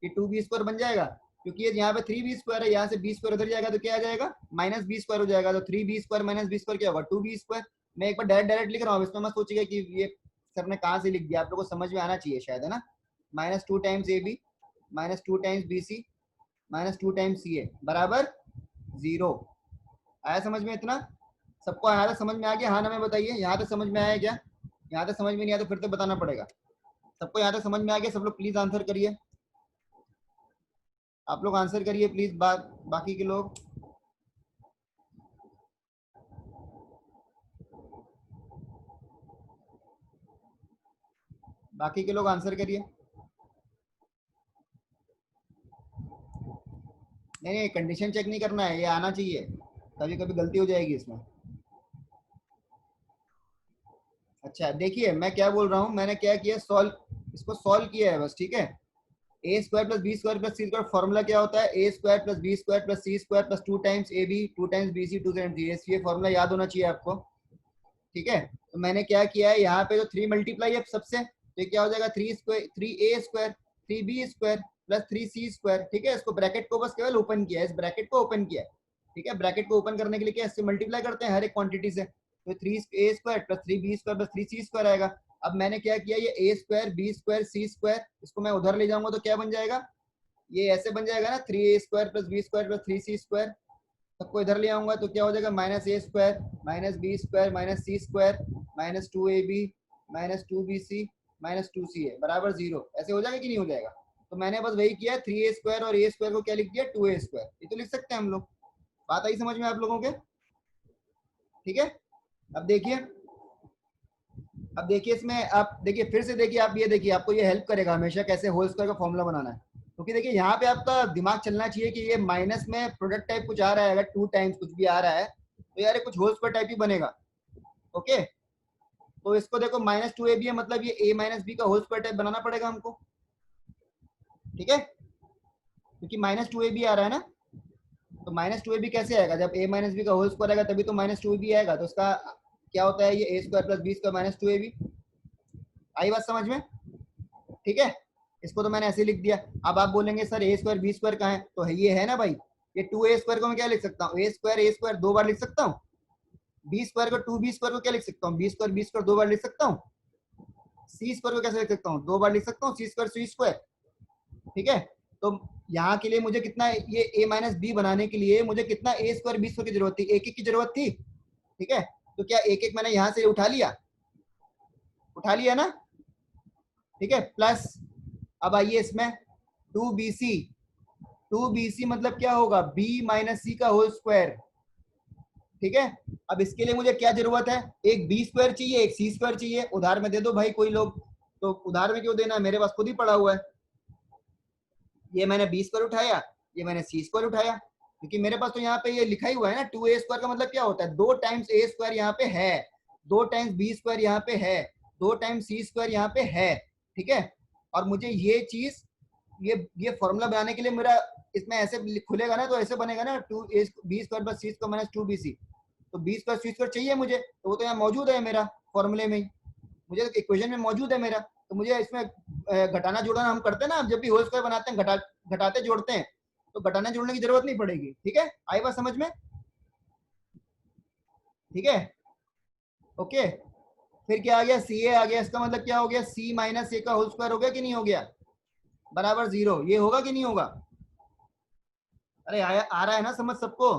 ये 2 b स्क्वायर बन जाएगा, क्योंकि ये यहाँ पे 3 b स्क्वायर है, यहाँ से बी स्क्वायर उधर जाएगा तो क्या आ जाएगा, -b स्क्वायर हो जाएगा, तो 3 b square minus B square क्या होगा, 2 b स्क्वायर। मैं एक बार डायरेक्ट डायरेक्ट लिख रहा हूँ, इसमें मत सोचिएगा कि ये सर ने कहाँ से लिख दिया, आप लोगों को समझ में आना चाहिए शायद, है ना। -2 times A B -2 times B C -2 times C A बराबर 0। आया समझ में इतना? सबको यहाँ तक समझ में आ गया? हाँ ना में बताइए, यहाँ तक समझ में आया क्या? यहाँ तक समझ में नहीं आया तो फिर तो बताना पड़ेगा। सबको यहाँ तक समझ में आ गया? सब लोग प्लीज आंसर करिए, आप लोग आंसर करिए प्लीज, बाकी के लोग। बाकी के लोग आंसर करिए। नहीं नहीं, कंडीशन चेक नहीं करना है, ये आना चाहिए, कभी कभी गलती हो जाएगी इसमें। अच्छा देखिए मैं क्या बोल रहा हूँ, मैंने क्या किया, सॉल्व, इसको सॉल्व किया है बस, ठीक है। A square plus B square plus C square formula क्या होता है, A square plus B square plus C square plus 2 times A B 2 times B C 2 times ये फॉर्मूला याद होना चाहिए आपको। ठीक है, तो मैंने क्या किया है, यहाँ पे तो 3 मल्टीप्लाई है सबसे, तो ये क्या हो जाएगा, 3 a square 3b square plus 3c square. ठीक है, इसको ब्रैकेट को बस केवल ओपन किया है, इस ब्रैकेट को ओपन किया है। ठीक है, ब्रैकेट को ओपन करने के लिए क्या, इससे मल्टीप्लाई करते हैं हर एक क्वांटिटी से, तो 3 a square plus 3b square plus 3c square आएगा। अब मैंने क्या किया, ये a square B square C square, इसको मैं उधर ले जाऊंगा तो क्या बन जाएगा, ये ऐसे बन जाएगा ना, 3 a square plus B square plus 3c square. सबको इधर ले आऊंगा तो क्या हो जाएगा, -a square -b square -c square -2ab -2bc -2ca बराबर 0। ऐसे हो जाएगा कि नहीं हो जाएगा? तो मैंने बस वही किया, 3a स्क्वायर और a स्क्वायर को क्या लिख दिया, 2a स्क्वायर, ये तो लिख सकते हैं हम लोग। बात आई समझ में आप लोगों के? ठीक है, अब देखिए, अब देखिए इसमें आप देखिए, फिर से देखिए, आप ये देखिए, आपको ये हेल्प करेगा हमेशा कैसे होल स्क्वायर का फॉर्मूला बनाना है। क्योंकि देखिए यहाँ पे आपका दिमाग चलना चाहिए कि ये माइनस में प्रोडक्ट टाइप कुछ आ रहा है, अगर 2 टाइम्स कुछ भी आ रहा है तो यार ये कुछ होल स्क्वायर टाइप ही बनेगा। ओके, तो इसको देखो -2ab है, मतलब ये a माइनस बी का होल स्क्वायर टाइप बनाना पड़ेगा हमको, ठीक है, क्योंकि -2ab आ रहा है ना। तो -2ab कैसे आएगा, जब a माइनस बी का होल स्क्वायर आएगा तभी तो -2ab आएगा। तो इसका क्या होता है, ये a square plus B square -2ab। आई बात समझ में, ठीक है। इसको तो मैंने ऐसे लिख दिया। अब आप बोलेंगे सर ए स्क्वायर बी स्क्वायर कहाँ है, तो ये है ना भाई, ये 2a स्क्वायर को मैं क्या लिख सकता हूँ, ए स्क्वायर 2 बार लिख सकता हूँ। बी स्क्वायर को 2b स्क्वायर को क्या लिख सकता हूँ, बी स्क्वायर 2 बार लिख सकता हूँ। सी स्क्वायर को कैसे लिख सकता हूँ, 2 बार लिख सकता हूँ, सी स्क्वायर, ठीक है। तो यहाँ के लिए मुझे कितना, ये ए माइनस बी बनाने के लिए मुझे कितना ए स्क्वायर बी स्क्वायर की जरूरत थी, एक एक की जरूरत थी, ठीक है। तो क्या एक एक मैंने यहाँ से उठा लिया ना, ठीक है। प्लस अब आइए इसमें 2bc, 2bc मतलब क्या होगा, b माइनस सी का होल स्क्वायर, ठीक है। अब इसके लिए मुझे क्या जरूरत है, एक बी स्क्वायर चाहिए, एक सी स्क्वायर चाहिए। उधार में दे दो भाई कोई लोग, तो उधार में क्यों देना है, मेरे पास खुद ही पड़ा हुआ है। ये मैंने बी स्क्वायर उठाया, ये मैंने सी स्क्वायर उठाया, क्योंकि मेरे पास तो यहाँ पे ये लिखा ही हुआ है ना, 2a स्क्वायर का मतलब क्या होता है, 2 टाइम्स ए स्क्वायर यहाँ पे है, 2 टाइम्स बी स्क्वायर यहाँ पे है, 2 टाइम्स सी स्क्वायर यहाँ पे है, ठीक है। और मुझे ये चीज, ये फॉर्मूला बनाने के लिए मेरा इसमें ऐसे खुलेगा ना, तो ऐसे बनेगा ना, 2a B square plus C square minus 2bc। तो बी स्क्वायर सी स्क्वायर चाहिए मुझे, तो वो तो यहाँ मौजूद है मेरा फॉर्मूले में ही, मुझे इक्वेशन में मौजूद है मेरा। तो मुझे इसमें घटाना जोड़ना हम करते हैं ना, जब भी होल स्क्वायर बनाते हैं घटाते जोड़ते हैं, तो घटाने जोड़ने की जरूरत नहीं पड़ेगी, ठीक है। आई बात समझ में, ठीक है, ओके। फिर क्या आ गया, सी ए आ गया, इसका मतलब क्या हो गया, सी माइनस ए का होल स्क्वायर हो गया कि नहीं हो गया, बराबर 0। ये होगा कि नहीं होगा, अरे आ रहा है ना समझ सबको।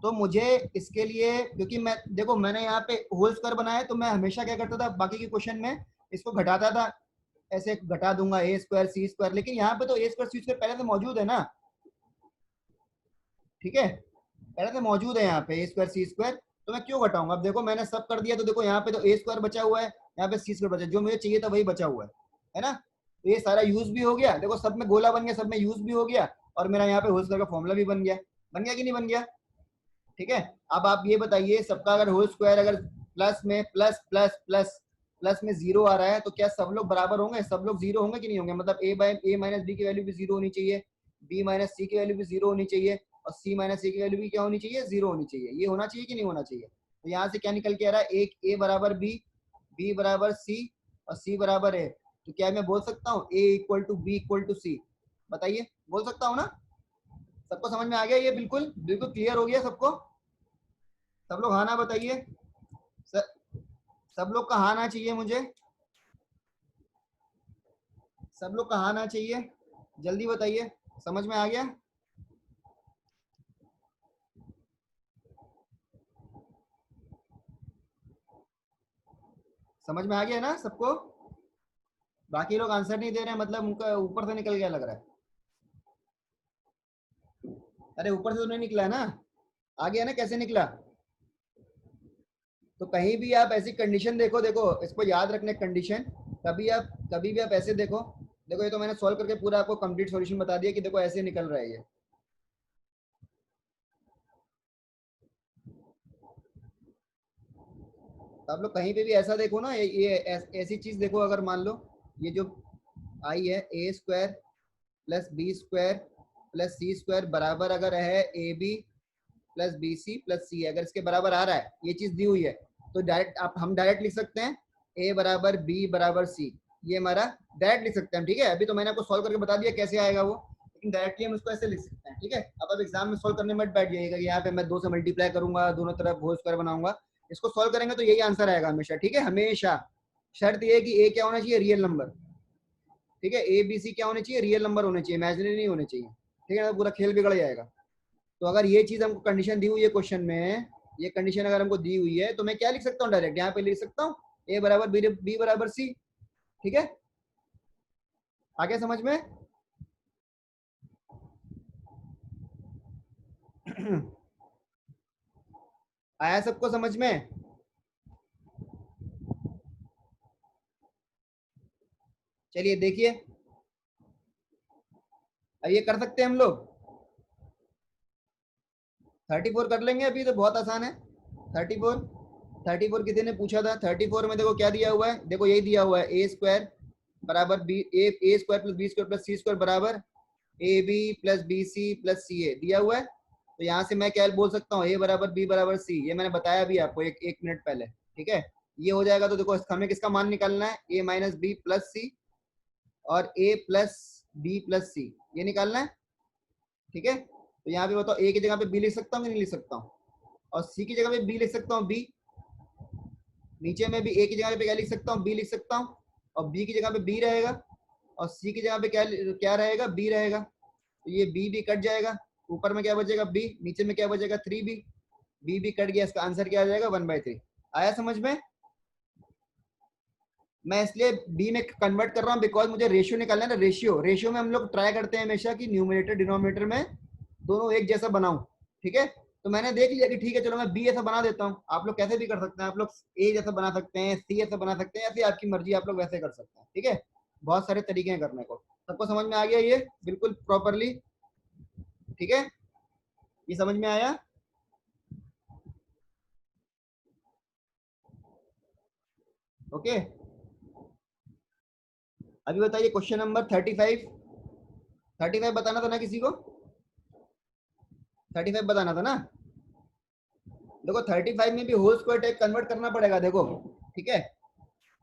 तो मुझे इसके लिए, क्योंकि मैं देखो मैंने यहाँ पे होल स्क्वायर बनाया, तो मैं हमेशा क्या करता था बाकी के क्वेश्चन में, इसको घटाता था, ऐसे घटा दूंगा ए स्क्वायर सी स्क्वायर, लेकिन यहाँ पे तो ए स्क्वायर सी स्क्वायर पहले से मौजूद है ना, ठीक है, पहले से मौजूद है यहाँ पे ए स्क्वायर सी स्क्वायर, तो मैं क्यों घटाऊंगा। अब देखो मैंने सब कर दिया, तो देखो यहाँ पे तो ए स्क्वायर बचा हुआ है, यहाँ पे सी स्क्वायर बचा, जो मुझे चाहिए था वही बचा हुआ है ना। तो ये सारा यूज भी हो गया, देखो सब में गोला बन गया, सब में यूज भी हो गया, और मेरा यहाँ पे होल स्क्वायर का फॉर्मूला भी बन गया कि नहीं बन गया, ठीक है। अब आप ये बताइए, सबका अगर होल स्क्वायर अगर प्लस में प्लस प्लस प्लस प्लस में 0 आ रहा है, तो क्या सब लोग बराबर होंगे, सब लोग 0 होंगे कि नहीं होंगे, मतलब ए माइनस बी की वैल्यू भी 0 होनी चाहिए, बी माइनस सी की वैल्यू भी 0 होनी चाहिए, और सी माइनस सी की वैल्यू भी क्या होनी चाहिए, 0 होनी चाहिए। ये होना चाहिए कि नहीं होना चाहिए। तो यहाँ से क्या निकल के आ रहा है, एक ए बराबर बी बराबर सी, और सी बराबर ए। तो क्या मैं बोल सकता हूँ A equal to B equal to C, बताइए, बोल सकता हूँ ना। सबको समझ में आ गया, ये बिल्कुल बिल्कुल क्लियर हो गया सबको। सब लोग हाँ ना बताइए, सब लोग का हाँ ना चाहिए मुझे, सब लोग का हाँ ना चाहिए, जल्दी बताइए, समझ में आ गया। समझ में आ गया ना सबको, बाकी लोग आंसर नहीं दे रहे हैं, मतलब उनका ऊपर से निकल गया लग रहा है। अरे ऊपर से तो नहीं निकला है ना, आ गया ना, कैसे निकला। तो कहीं भी आप ऐसी कंडीशन देखो, देखो इसको याद रखने कंडीशन, कभी भी आप ऐसे देखो, देखो ये तो मैंने सॉल्व करके पूरा आपको कंप्लीट सॉल्यूशन बता दिया कि देखो ऐसे निकल रहा है ये। तो आप लोग कहीं पे भी ऐसा देखो ना, ये ऐसी चीज देखो, अगर मान लो ये जो आई है A square plus B square plus C square बराबर अगर है A B plus B C plus C, अगर इसके बराबर आ रहा है, ये चीज दी हुई है, तो डायरेक्ट आप हम डायरेक्ट लिख सकते हैं ए बराबर बी बराबर सी, ये हमारा डायरेक्ट लिख सकते हैं, ठीक है। अभी तो मैंने आपको सॉल्व करके बता दिया कैसे आएगा वो, लेकिन डायरेक्टली हम इसको ऐसे लिख सकते हैं, ठीक है। अब आप एग्जाम में सॉल्व करने में बैठ जाइएगा कि यहाँ पे मैं 2 से मल्टीप्लाई करूंगा, दोनों तरफ होल स्क्वायर बनाऊंगा, इसको सॉल्व करेंगे तो यही आंसर आएगा हमेशा, ठीक है, हमेशा। शर्त ये है कि ए क्या होना चाहिए, रियल नंबर, ठीक है, ए बी सी क्या होने चाहिए, रियल नंबर होने चाहिए, इमेजिनरी नहीं होने चाहिए, ठीक है ना, पूरा खेल बिगड़ जाएगा। तो अगर ये चीज हमको कंडीशन दी हुई है क्वेश्चन में, ये कंडीशन अगर हमको दी हुई है, तो मैं क्या लिख सकता हूँ, डायरेक्ट यहाँ पे लिख सकता हूँ ए बराबर बी बराबर सी, ठीक है। आगे समझ में आया सबको समझ में। चलिए देखिए, अब ये कर सकते हैं हम लोग, 34 कर लेंगे, अभी तो बहुत आसान है। 34, 34 किसी ने पूछा था, 34 में देखो क्या दिया हुआ है, देखो यही दिया हुआ है, ए स्क्वायर बराबर B, A square plus B square plus C square बराबर A B plus B C plus C A दिया हुआ है। तो यहाँ से मैं क्या बोल सकता हूँ, ए बराबर बी बराबर सी, ये मैंने बताया भी आपको एक मिनट पहले, ठीक है। ये हो जाएगा, तो देखो हमें किसका मान निकालना है, ए माइनस बी प्लस सी और ए प्लस बी प्लस सी, ये निकालना है, ठीक है। तो यहाँ पे बताओ, ए की जगह पे बी लिख सकता हूँ कि नहीं लिख सकता हूँ, और सी की जगह पे बी लिख सकता हूँ, बी, नीचे में भी ए की जगह पे क्या लिख सकता हूँ, बी लिख सकता हूँ, और बी की जगह पे बी रहेगा, और सी की जगह पे क्या क्या रहेगा, बी रहेगा। तो ये बी कट जाएगा, ऊपर में क्या बचेगा बी, नीचे में क्या बचेगा 3b, बी कट गया, इसका आंसर क्या आ जाएगा 1/3। आया समझ में? मैं इसलिए बी में कन्वर्ट कर रहा हूँ बिकॉज मुझे रेशियो निकालना है ना, रेशियो, रेशियो में हम लोग ट्राई करते हैं हमेशा कि न्यूमरेटर डिनोमिनेटर में दोनों एक जैसा बनाऊं, ठीक है। तो मैंने देख लिया कि ठीक है चलो मैं बी ऐसा बना देता हूँ, आप लोग कैसे भी कर सकते हैं, आप लोग ए जैसा बना सकते हैं, सी ऐसा बना सकते हैं, ऐसी आपकी मर्जी, आप लोग वैसे कर सकते हैं, ठीक है। बहुत सारे तरीके हैं करने को। सबको समझ में आ गया ये बिल्कुल प्रॉपरली? ठीक है, ये समझ में आया? ओके, अभी बताइए क्वेश्चन नंबर 35। 35 बताना था ना किसी को, 35 बताना था ना। देखो 35 में भी होल स्क्वायर टाइप कन्वर्ट करना पड़ेगा, देखो, ठीक है।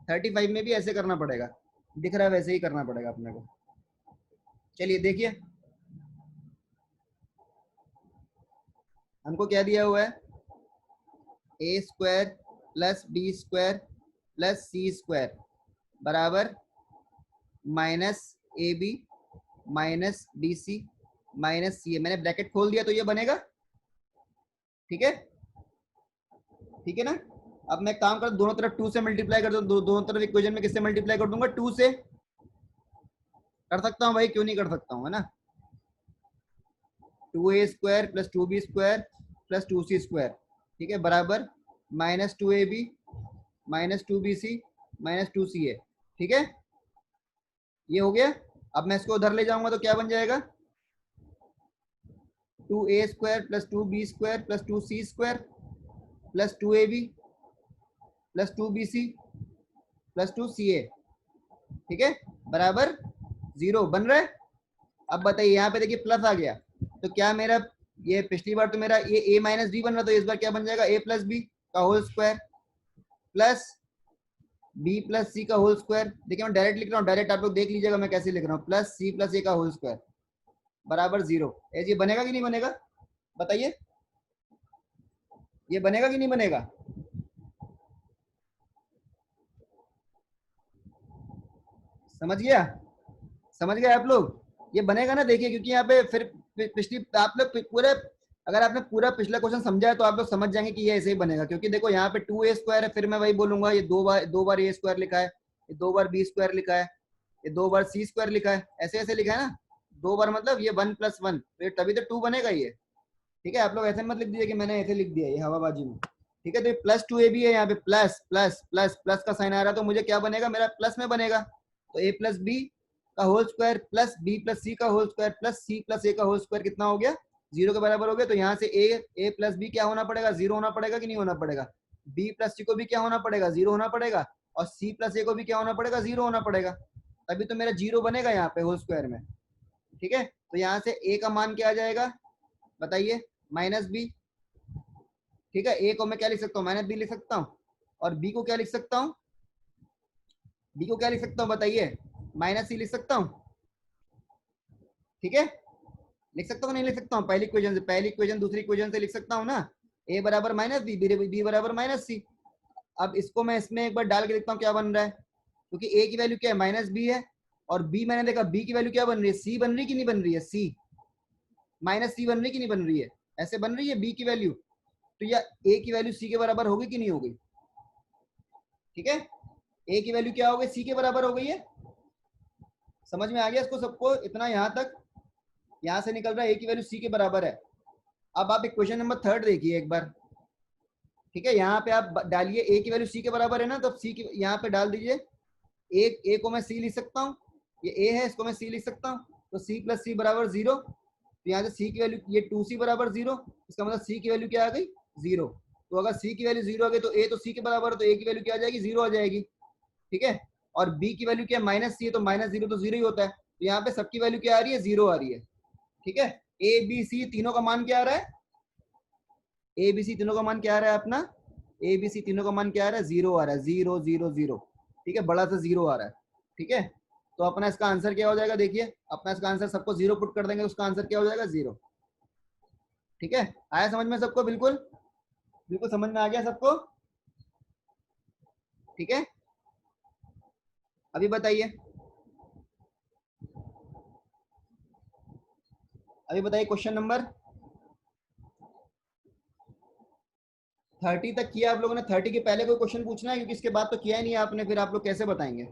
35 में भी ऐसे करना पड़ेगा, दिख रहा है वैसे ही करना पड़ेगा अपने को। चलिए देखिए, हमको क्या दिया हुआ है, A square plus B square plus C square बराबर minus A B minus B C minus C A. मैंने ब्रैकेट खोल दिया तो ये बनेगा, ठीक है, ठीक है ना। अब मैं काम कर, दोनों तरफ 2 से मल्टीप्लाई कर दूं, दोनों तरफ इक्वेशन में किससे मल्टीप्लाई कर दूंगा, 2 से। कर सकता हूँ भाई, क्यों नहीं कर सकता हूँ, है ना। 2a square plus 2b square plus 2c square, ठीक है, बराबर minus 2ab minus 2bc minus 2ca, ठीक है। ये हो गया। अब मैं इसको उधर ले जाऊंगा तो क्या बन जाएगा, 2a square plus 2b square plus 2c square plus 2ab plus 2bc plus 2ca, ठीक है, बराबर 0 बन रहा है। अब बताइए, यहाँ पे देखिए प्लस आ गया, तो क्या मेरा, ये पिछली बार तो मेरा ये a माइनस बी बन रहा, तो इस बार क्या बन जाएगा, a प्लस बी का whole square plus B plus C का होल स्क्वायर। देखिए मैं डायरेक्ट लिख रहा हूँ, डायरेक्ट आप लोग देख लीजिएगा मैं कैसे लिख रहा हूँ, प्लस सी प्लस ए का होल स्क्वायर बराबर 0। ये बनेगा कि नहीं बनेगा, बताइए, ये बनेगा कि नहीं बनेगा? समझ गया, समझ गए आप लोग? ये बनेगा ना, देखिए, क्योंकि यहाँ पे फिर पिछली आप लोग पूरे, अगर आपने पूरा पिछला क्वेश्चन समझा है तो आप लोग समझ जाएंगे कि ये ऐसे ही बनेगा, क्योंकि देखो यहाँ पे 2a स्क्वायर है, फिर मैं वही बोलूंगा ये दो बार ए स्क्वायर लिखा है, ये 2 बार बी स्क्वायर लिखा है, ये 2 बार सी स्क्वायर लिखा है, ऐसे ऐसे लिखा है ना, 2 बार मतलब ये 1+1, तो ये तभी तो 2 बनेगा ये, ठीक है। आप लोग ऐसे मत लिख दीजिए कि मैंने ऐसे लिख दिया ये हवाबाजी में, ठीक है। तो ये प्लस 2a भी है, यहाँ पे प्लस प्लस प्लस प्लस का साइन आ रहा है, तो मुझे क्या बनेगा, मेरा प्लस में बनेगा, तो a प्लस बी का whole square plus B plus C का whole square plus C plus A का होल स्क्वायर कितना हो गया, 0 के बराबर हो गया। तो यहाँ से ए प्लस बी क्या होना पड़ेगा, 0 होना पड़ेगा कि नहीं होना पड़ेगा, बी प्लस सी को भी क्या होना पड़ेगा, 0 होना पड़ेगा, और सी प्लस ए को भी क्या होना पड़ेगा, 0 होना पड़ेगा, तभी तो मेरा 0 बनेगा यहाँ पे होल स्क्वायर में, ठीक है। तो यहाँ से ए का मान क्या आ जाएगा, बताइए, माइनस बी, ठीक है। ए को मैं क्या लिख सकता हूँ, माइनस बी लिख सकता हूँ, और बी को क्या लिख सकता हूँ, बी को क्या लिख सकता हूँ बताइए, माइनस सी लिख सकता हूँ, ठीक है। लिख सकता हूँ नहीं लिख सकता हूँ, पहली इक्वेशन से, पहली इक्वेशन दूसरी इक्वेशन से लिख सकता हूँ ना, ए बराबर माइनस बी, बी बराबर माइनस सी। अब इसको मैं इसमें एक बार डाल के देखता हूँ क्या बन रहा है, क्योंकि ए की वैल्यू क्या है, माइनस बी है, और बी मैंने देखा बी की वैल्यू क्या बन रही है, सी बन रही है कि नहीं बन रही है, सी माइनस सी बन रही है कि नहीं बन रही है, ऐसे बन रही है बी की वैल्यू, तो या ए की वैल्यू सी के बराबर होगी कि नहीं होगी, ठीक है। ए की वैल्यू क्या हो गई, सी के बराबर हो गई है। समझ में आ गया इसको सबको, इतना यहाँ तक, यहाँ से निकल रहा है ए की वैल्यू सी के बराबर है। अब आप इक्वेशन नंबर 3 देखिए एक बार, ठीक है। यहाँ पे आप डालिए ए की वैल्यू सी के बराबर है ना, तो सी की यहाँ पे डाल दीजिए, ए को मैं सी लिख सकता हूँ, ये ए है, इसको मैं सी लिख सकता हूँ, तो c प्लस सी बराबर 0। तो यहाँ से c की वैल्यू, ये 2c बराबर 0, इसका मतलब c की वैल्यू क्या आ गई 0। तो अगर c की वैल्यू 0 आ गई तो a तो c के बराबर है, तो a की वैल्यू क्या आ जाएगी 0 आ जाएगी। ठीक है, और b की वैल्यू क्या माइनस सी है, तो माइनस 0 तो 0 ही होता है। तो यहाँ पे सबकी वैल्यू क्या आ रही है 0 आ रही है। ठीक है, ए बी सी तीनों का मान क्या आ रहा है, ए बी सी तीनों का मान क्या आ रहा है अपना, ए बी सी तीनों का मान क्या आ रहा है 0 आ रहा है, 0 0 0। ठीक है, बड़ा सा 0 आ रहा है। ठीक है, तो अपना इसका आंसर क्या हो जाएगा, देखिए अपना इसका आंसर, सबको 0 पुट कर देंगे तो उसका आंसर क्या हो जाएगा 0। ठीक है, आया समझ में सबको, बिल्कुल बिल्कुल समझ में आ गया सबको। ठीक है, अभी बताइए, अभी बताइए क्वेश्चन नंबर 30 तक किया आप लोगों ने। 30 के पहले कोई क्वेश्चन पूछना है, क्योंकि इसके बाद तो किया ही नहीं है आपने, फिर आप लोग कैसे बताएंगे।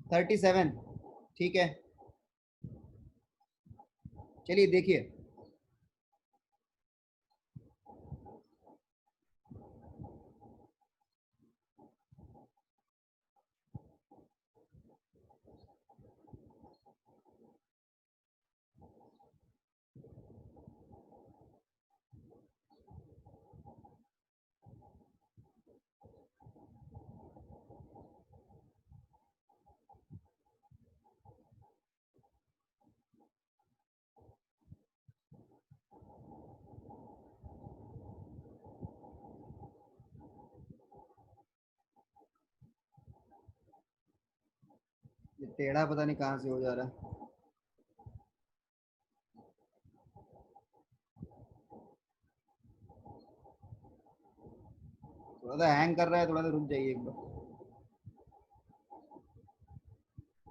37, ठीक है, चलिए देखिए, ये टेढ़ा पता नहीं कहाँ से हो जा रहा है, थोड़ा सा हैंग कर रहा है, थोड़ा सा रुक जाइए एक बार।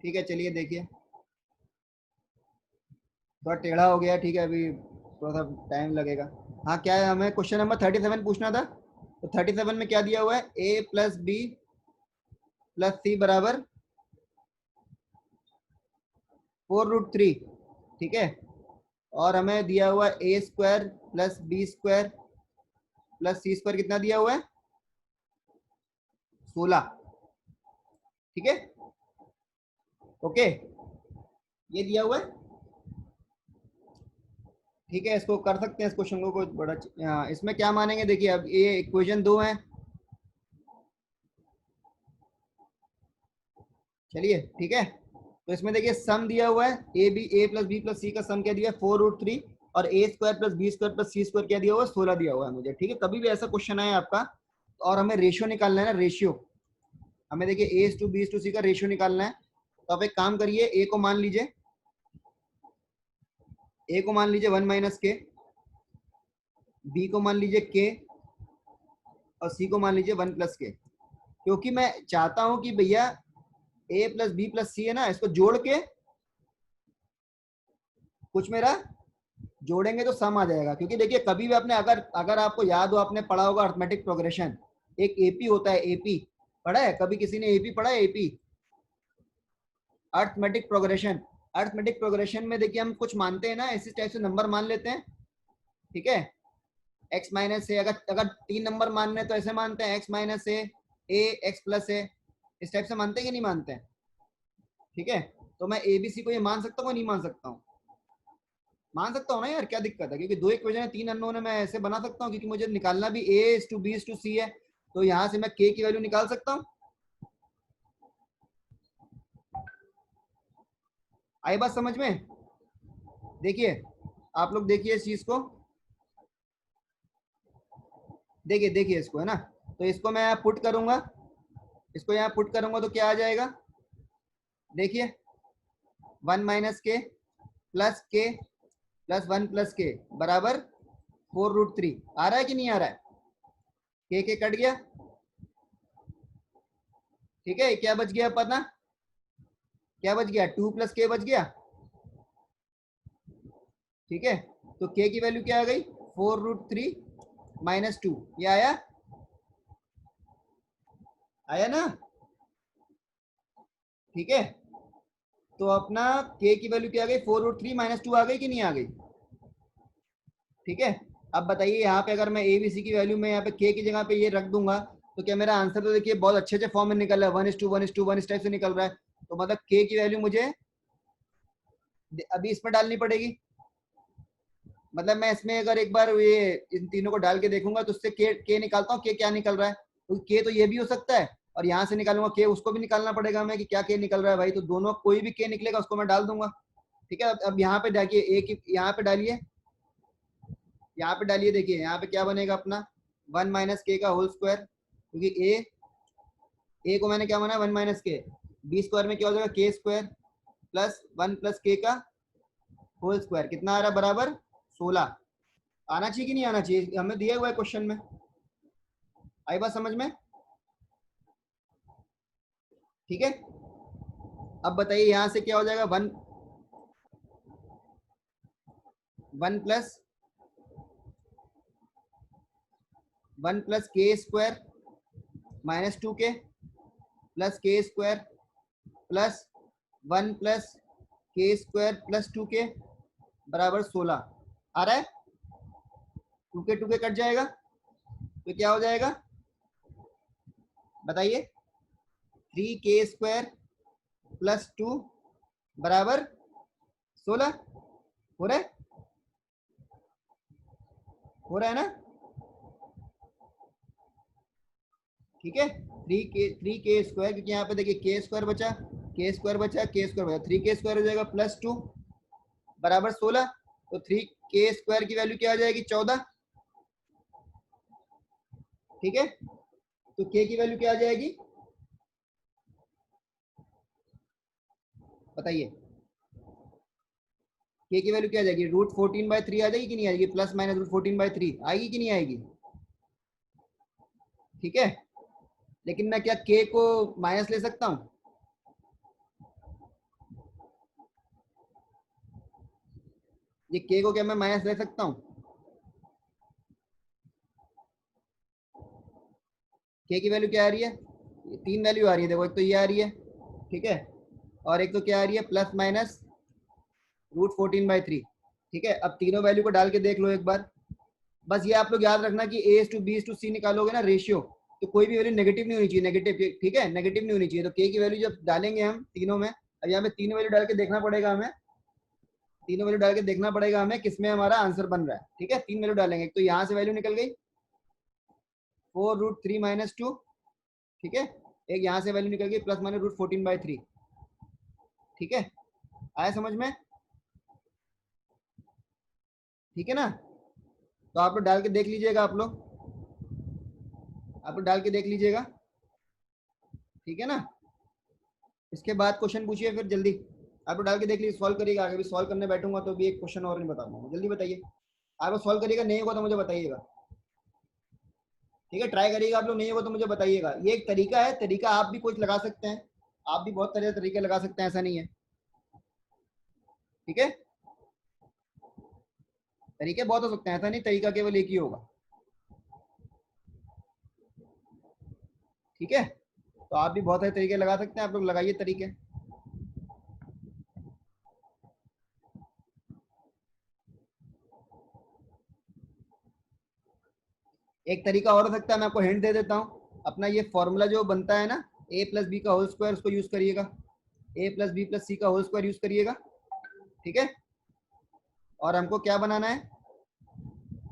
ठीक है, चलिए देखिए, थोड़ा टेढ़ा हो गया। ठीक है, अभी थोड़ा सा टाइम लगेगा। हाँ, क्या है, हमें क्वेश्चन नंबर 37 पूछना था। तो 37 में क्या दिया हुआ है, a plus B plus C बराबर 4√3। ठीक है, और हमें दिया हुआ है A square plus B square plus C square, कितना दिया हुआ है 16। ठीक है, ओके, ये दिया हुआ है। ठीक है, इसको कर सकते हैं, इस क्वेश्चन को बड़ा इसमें क्या मानेंगे, देखिए अब ये इक्वेशन 2 है। चलिए ठीक है, तो इसमें देखिए सम दिया हुआ है, A plus B plus C का सम क्या दिया है 4√3, और A square plus B square plus C square क्या दिया हुआ है 16 दिया हुआ है मुझे। ठीक है, कभी भी ऐसा क्वेश्चन आए आपका, और हमें रेशियो निकालना है ना, रेशियो, हमें देखिए ए टू बी टू सी का रेशियो निकालना है। तो आप एक काम करिए, ए को मान लीजिए, ए को मान लीजिए 1 माइनस के, बी को मान लीजिए के, और सी को मान लीजिए 1 प्लस के। क्योंकि मैं चाहता हूं कि भैया ए प्लस बी प्लस सी है ना, इसको जोड़ के कुछ मेरा जोड़ेंगे तो सम आ जाएगा। क्योंकि देखिए कभी भी आपने, अगर अगर आपको याद हो, आपने पढ़ा होगा अर्थमेटिक प्रोग्रेशन, एक एपी होता है, एपी पढ़ा है कभी किसी ने, एपी पढ़ा है, AP arithmetic progression. Arithmetic progression में देखिए हम कुछ मानते हैं ना, इसी टाइप से नंबर मान लेते हैं। ठीक है, एक्स माइनस ए, अगर अगर 3 नंबर मानने हैं तो ऐसे मानते हैं, एक्स माइनस ए एक्स प्लस ए, इस टाइप से मानते हैं कि नहीं मानते हैं। ठीक है, तो मैं एबीसी को ये मान सकता हूँ, नहीं मान सकता हूँ, मान सकता हूँ ना यार, क्या दिक्कत है, क्योंकि दो इक्वेशन है, 3 अननोन है, मैं ऐसे बना सकता हूँ, क्योंकि मुझे निकालना भी ए टू बी टू सी है। तो यहाँ से मैं के की वैल्यू निकाल सकता हूँ। आई बात समझ में, देखिए आप लोग देखिए इस चीज को, देखिए देखिए इसको, है ना, तो इसको मैं यहाँ पुट करूंगा, इसको यहाँ पुट करूंगा तो क्या आ जाएगा, देखिए 1 माइनस के प्लस 1 प्लस के बराबर 4√3 आ रहा है कि नहीं आ रहा है, के कट गया। ठीक है, क्या बच गया पता, क्या बच गया, 2 प्लस के बच गया। ठीक है, तो के की वैल्यू क्या आ गई 4√3 माइनस 2, ये आया, आया ना। ठीक है, तो अपना के की वैल्यू क्या आ गई 4√3 माइनस 2 आ गई कि नहीं आ गई। ठीक है, अब बताइए यहाँ पे अगर मैं ए बी सी की वैल्यू में यहाँ पे के की जगह पे ये रख दूंगा, तो क्या मेरा आंसर तो देखिए बहुत अच्छे फॉर्म में निकल रहा है, 1:1:1 इस टाइप से निकल रहा है। तो मतलब के की वैल्यू मुझे अभी इसमें डालनी पड़ेगी, मतलब मैं इसमें अगर एक बार ये इन तीनों को डाल के देखूंगा तो उससे के निकालता हूँ, के क्या निकल रहा है, तो के तो ये भी हो सकता है, और यहाँ से निकालूंगा के, उसको भी निकालना पड़ेगा हमें कि क्या के निकल रहा है भाई, तो दोनों कोई भी के निकलेगा उसको मैं डाल दूंगा। ठीक है, अब यहाँ पे देखिए एक यहाँ पे डालिए, यहाँ पे डालिए, देखिए यहाँ पे क्या बनेगा अपना 1 माइनस के का होल स्क्वायर, क्योंकि ए को मैंने क्या माना 1 माइनस के, बी स्क्वायर में क्या हो जाएगा के स्क्वायर प्लस 1 प्लस के का होल स्क्वायर, कितना आ रहा है बराबर 16। आना चाहिए कि नहीं आना चाहिए, हमें दिया हुआ है क्वेश्चन में, आई बात समझ में? ठीक है, अब बताइए यहाँ से क्या हो जाएगा, वन प्लस के स्क्वायर माइनस 2 के प्लस के स्क्वायर प्लस 1 प्लस के स्क्वायर प्लस 2 के बराबर 16 आ रहा है। 2 के कट जाएगा तो क्या हो जाएगा बताइए, 3 के स्क्वायर प्लस 2 बराबर 16, हो रहा है, हो रहा है ना? ठीक है, थ्री के स्क्वायर, क्योंकि यहाँ पे देखिए के स्क्वायर बचा, के स्क्वायर बचा, के स्क्वायर बचा, 3 के स्क्वायर हो जाएगा प्लस 2 बराबर 16, तो 3 के स्क्वायर की वैल्यू क्या आ जाएगी 14। ठीक है, तो के की वैल्यू क्या आ जाएगी बताइए, के की वैल्यू क्या आ जाएगी, √14/3 आ जाएगी कि नहीं आएगी, प्लस माइनस √14/3 आएगी कि नहीं आएगी? ठीक है, लेकिन मैं क्या के को माइनस ले सकता हूँ, ये के को क्या मैं माइनस ले सकता हूँ? के की वैल्यू क्या आ रही है, तीन वैल्यू आ रही है, देखो एक तो ये आ रही है, ठीक है, और एक तो क्या आ रही है प्लस माइनस √14/3। ठीक है, अब तीनों वैल्यू को डाल के देख लो एक बार, बस ये आप लोग याद रखना कि A/B/C निकालोगे ना रेशियो, तो कोई भी वैल्यू नेगेटिव नहीं होनी चाहिए, नेगेटिव, ठीक है, नेगेटिव नहीं होनी चाहिए, तो के की वैल्यू जब डालेंगे हम तीनों में, अब यहाँ पे तीन वैल्यू डाल के देखना पड़ेगा हमें, तीनों वैल्यू डाल के देखना पड़ेगा हमें किसमें हमारा आंसर बन रहा है। ठीक है, तीन वैल्यू डालेंगे, तो यहाँ से वैल्यू निकल गई 4√3 - 2, ठीक है, एक यहाँ से वैल्यू निकल गई प्लस माइनस √14/3। ठीक है, आया समझ में? ठीक है ना, तो आप लोग डाल के देख लीजिएगा, आप लोग डाल के देख लीजिएगा, ठीक है ना। इसके बाद क्वेश्चन पूछिए फिर जल्दी, आप लोग डाल के देख लीजिए, सॉल्व करिएगा, आगे भी सॉल्व करने बैठूंगा तो भी एक क्वेश्चन और नहीं बता पाऊंगा, जल्दी बताइए, आप लोग सॉल्व करिएगा, नहीं होगा तो मुझे बताइएगा। ठीक है, ट्राई करिएगा, आप लोग नहीं होगा तो मुझे बताइएगा, ये एक तरीका है, तरीका आप भी कुछ लगा सकते हैं, आप भी बहुत तरह के तरीके लगा सकते हैं, ऐसा नहीं है। ठीक है, तरीके बहुत हो सकते हैं, ऐसा नहीं तरीका केवल एक ही होगा। ठीक है, तो आप भी बहुत सारे तरीके लगा सकते हैं, आप लोग लगाइए तरीके। एक तरीका और हो सकता है, मैं आपको हिंट दे देता हूँ, अपना ये फॉर्मूला जो बनता है ना A+B का होल स्क्वायर, उसको यूज करिएगा, A+B+C का होल स्क्वायर यूज करिएगा। ठीक है, और हमको क्या बनाना है,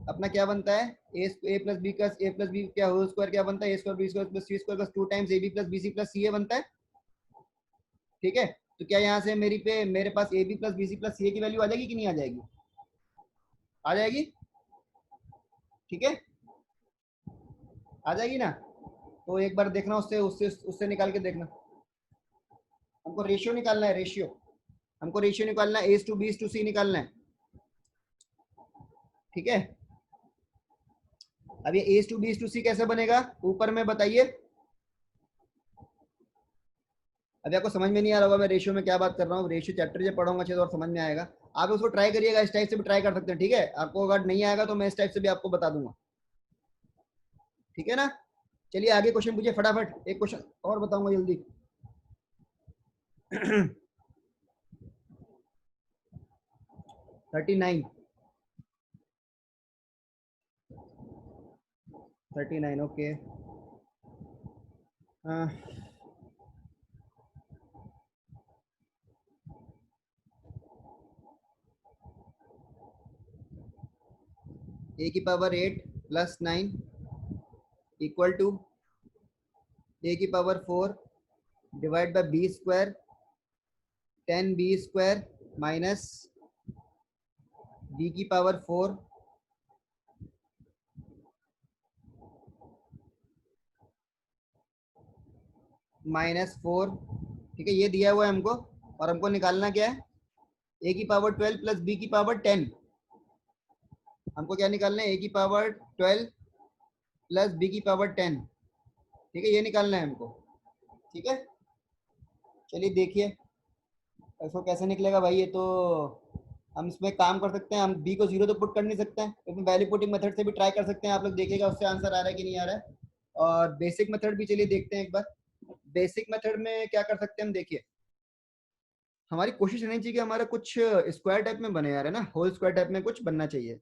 अपना क्या बनता है A+B क्या होल स्क्वायर क्या बनता है, A²B² + C² + 2 टाइम्स AB+BC+CA बनता है। ठीक है, तो क्या यहाँ से मेरे पास AB+BC+CA की वैल्यू आ जाएगी कि नहीं आ जाएगी, आ जाएगी? ठीक है, आ जाएगी ना, तो एक बार देखना, उससे उससे उससे निकाल के देखना, हमको रेशियो निकालना है, रेशियो, हमको रेशियो निकालना है, A/B/C निकालना है। ठीक है, अब ये A/B/C कैसे बनेगा, ऊपर में बताइए, अभी आपको समझ में नहीं आ रहा होगा मैं रेशियो में क्या बात कर रहा हूँ, रेशियो चैप्टर जब पढ़ूंगा अच्छे तो और समझ में आएगा, आप उसको ट्राई करिएगा, इस टाइप से भी ट्राई कर सकते हैं। ठीक है, आपको अगर नहीं आएगा तो मैं इस टाइप से भी आपको बता दूंगा। ठीक है ना, चलिए आगे क्वेश्चन पूछिए फटाफट, एक क्वेश्चन और बताऊंगा जल्दी। 39, 39 ओके। ए की power 8 plus 9 equal to A की power 4 divide by B square 10b square minus B की पावर 4 -4। ठीक है, ये दिया हुआ है हमको और हमको निकालना क्या है, ए की पावर 12 प्लस बी की पावर 10। हमको क्या निकालना है, ए की पावर 12 प्लस बी की पावर 10। ठीक है, ये निकालना है हमको। ठीक है, चलिए देखिए इसको कैसे निकलेगा भाई। ये तो हम इसमें काम कर सकते हैं, हम बी को 0 तो पुट कर नहीं सकते हैं, लेकिन वैल्यू पुटिंग मेथड से भी ट्राई कर सकते हैं। आप लोग देखिएगा उससे आंसर आ रहा है कि नहीं आ रहा है। और बेसिक मेथड भी चलिए देखते हैं एक बार। बेसिक मेथड में क्या कर सकते हैं हम, देखिए हमारी कोशिश रहनी चाहिए कि हमारा कुछ स्क्वायर टाइप में बने यार, है ना, होल स्क्वायर टाइप में कुछ बनना चाहिए।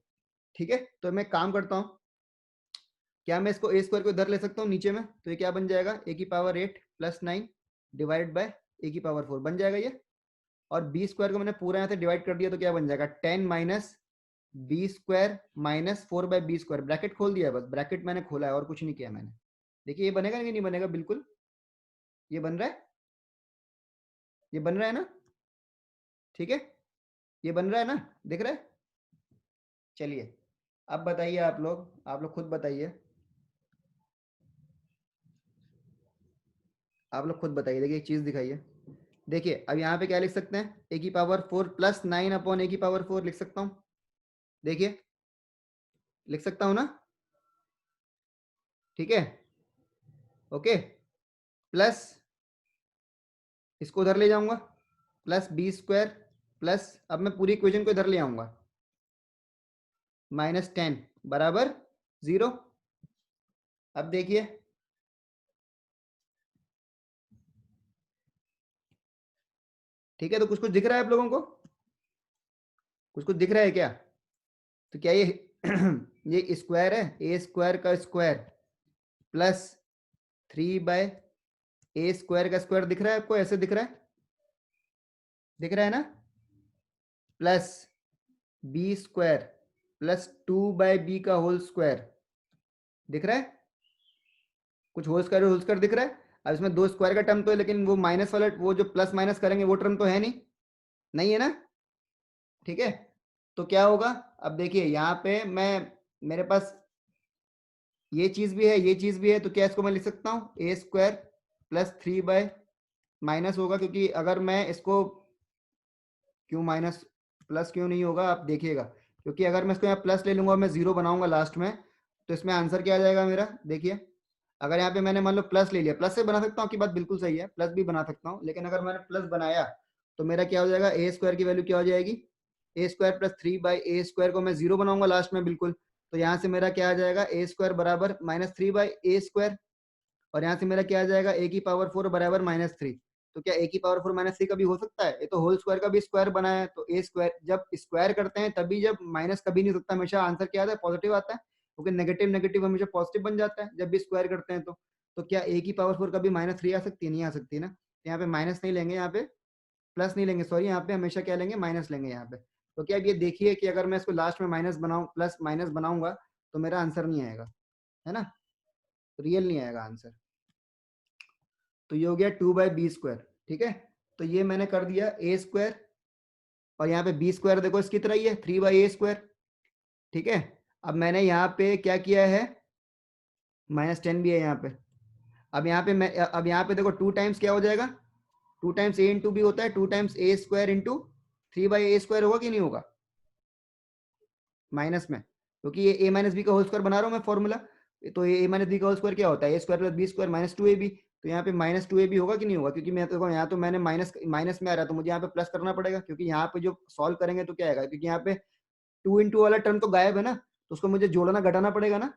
ठीक है, तो मैं काम करता हूँ, क्या मैं इसको ए स्क्वायर को इधर ले सकता हूँ नीचे में, तो ये क्या बन जाएगा, ए की पावर 8 प्लस 9 डिवाइड बाय ए की पावर 4 बन जाएगा ये। और बी स्क्वायर को मैंने पूरा यहाँ से डिवाइड कर दिया तो क्या बन जाएगा, 10 minus B square minus 4 by B square. Bracket खोल दिया है, बस ब्रैकेट मैंने खोला है और कुछ नहीं किया मैंने। देखिए ये बनेगा कि नहीं बनेगा, बिल्कुल ये बन रहा है, ये बन रहा है ना। ठीक है, ये बन रहा है ना, दिख रहा है। चलिए अब बताइए आप लोग खुद बताइए, आप लोग खुद बताइए। देखिए एक चीज दिखाइए, देखिए अब यहाँ पे क्या लिख सकते हैं, ए की पावर 4 प्लस 9 अपॉन ए की पावर 4 लिख सकता हूँ। देखिए लिख सकता हूँ ना, ठीक है, ओके। प्लस इसको उधर ले जाऊंगा, प्लस बी स्क्वायर प्लस, अब मैं पूरी इक्वेशन को इधर ले आऊंगा, -10 बराबर 0। अब देखिए ठीक है, तो कुछ कुछ दिख रहा है आप लोगों को, कुछ कुछ दिख रहा है क्या, तो क्या ये ये स्क्वायर है, ए स्क्वायर का स्क्वायर प्लस 3 बाय ए स्क्वायर का स्क्वायर दिख रहा है आपको, ऐसे दिख रहा है, दिख रहा है ना, plus B square plus 2 by B का होल स्क्वायर दिख रहा है, कुछ होल स्क्वायर दिख रहा है। अब इसमें दो स्क्वायर का टर्म तो है, लेकिन वो माइनस वाला, वो जो प्लस माइनस करेंगे वो टर्म तो है नहीं, नहीं है ना। ठीक है, तो क्या होगा, अब देखिए यहाँ पे मैं, मेरे पास ये चीज भी है, ये चीज भी है, तो क्या इसको मैं लिख सकता हूँ, ए स्क्वायर प्लस 3 बाय माइनस होगा, क्योंकि अगर मैं इसको, क्यों माइनस, प्लस क्यों नहीं होगा आप देखिएगा, क्योंकि अगर मैं इसको यहाँ प्लस ले लूंगा और मैं जीरो बनाऊंगा लास्ट में, तो इसमें आंसर क्या आ जाएगा मेरा, देखिए अगर यहाँ पे मैंने मान लो प्लस ले लिया, प्लस से बना सकता हूँ, आपकी बात बिल्कुल सही है, प्लस भी बना सकता हूँ, लेकिन अगर मैंने प्लस बनाया तो मेरा क्या हो जाएगा, ए स्क्वायर की वैल्यू क्या हो जाएगी, A square plus 3 by A square को मैं जीरो बनाऊंगा लास्ट में बिल्कुल, तो यहाँ से मेरा क्या आ जाएगा, ए स्क्वायर बराबर -3 बाई ए स्क्वायर, और यहाँ से मेरा क्या आ जाएगा, ए की पावर 4 बराबर -3। तो क्या ए की पावर 4 -3 कभी हो सकता है, ये तो होल स्क्वायर का भी स्क्वायर बना है, तो ए स्क्वायर जब स्क्वायर करते हैं तभी, जब माइनस कभी नहीं हो सकता, हमेशा आंसर क्या आता है, पॉजिटिव आता है, क्योंकि नेगेटिव नेगेटिव हमेशा पॉजिटिव बन जाता है जब भी स्क्वायर करते हैं। तो क्या ए की पावर 4 कभी -3 आ सकती है, नहीं आ सकती ना, तो यहाँ पे माइनस नहीं लेंगे, यहाँ पे प्लस नहीं लेंगे, सॉरी, यहाँ पे हमेशा क्या लेंगे, माइनस लेंगे यहाँ पे। तो क्या अब ये देखिए कि अगर मैं इसको लास्ट में माइनस बनाऊं, प्लस माइनस बनाऊंगा, तो मेरा आंसर नहीं आएगा, है ना, रियल नहीं आएगा आंसर। तो ये हो गया 2 बाई बी स्क्वायर। ठीक है, तो ये मैंने कर दिया ए स्क्वायर, और यहाँ पे बी स्क्वायर देखो इसकी तरह ही है, 3 बाई ए स्क्वायर। ठीक है, अब मैंने यहाँ पे क्या किया है, -10 भी है यहाँ पे। अब यहाँ पे मैं, अब यहाँ पे देखो 2 टाइम्स क्या हो जाएगा, 2 टाइम्स ए इंटू बी होता है, 2 times A square into 3 by A square होगा कि नहीं होगा, माइनस में, क्योंकि ये ए माइनस बी का होल स्क्वायर बना रहा हूँ मैं फॉर्मूला। तो ये ए माइनस बी का होल स्क्वायर क्या होता है, A square plus B square -2ab। तो यहाँ पे -2ab होगा कि नहीं होगा, क्योंकि मैं तो यहाँ तो मैंने माइनस माइनस में आ रहा है, तो मुझे यहाँ पे प्लस करना पड़ेगा, क्योंकि यहाँ पे जो सॉल्व करेंगे तो क्या आएगा, क्योंकि यहाँ पे 2 इंटू वाला टर्म तो गायब है ना, तो उसको मुझे जोड़ना घटाना पड़ेगा ना,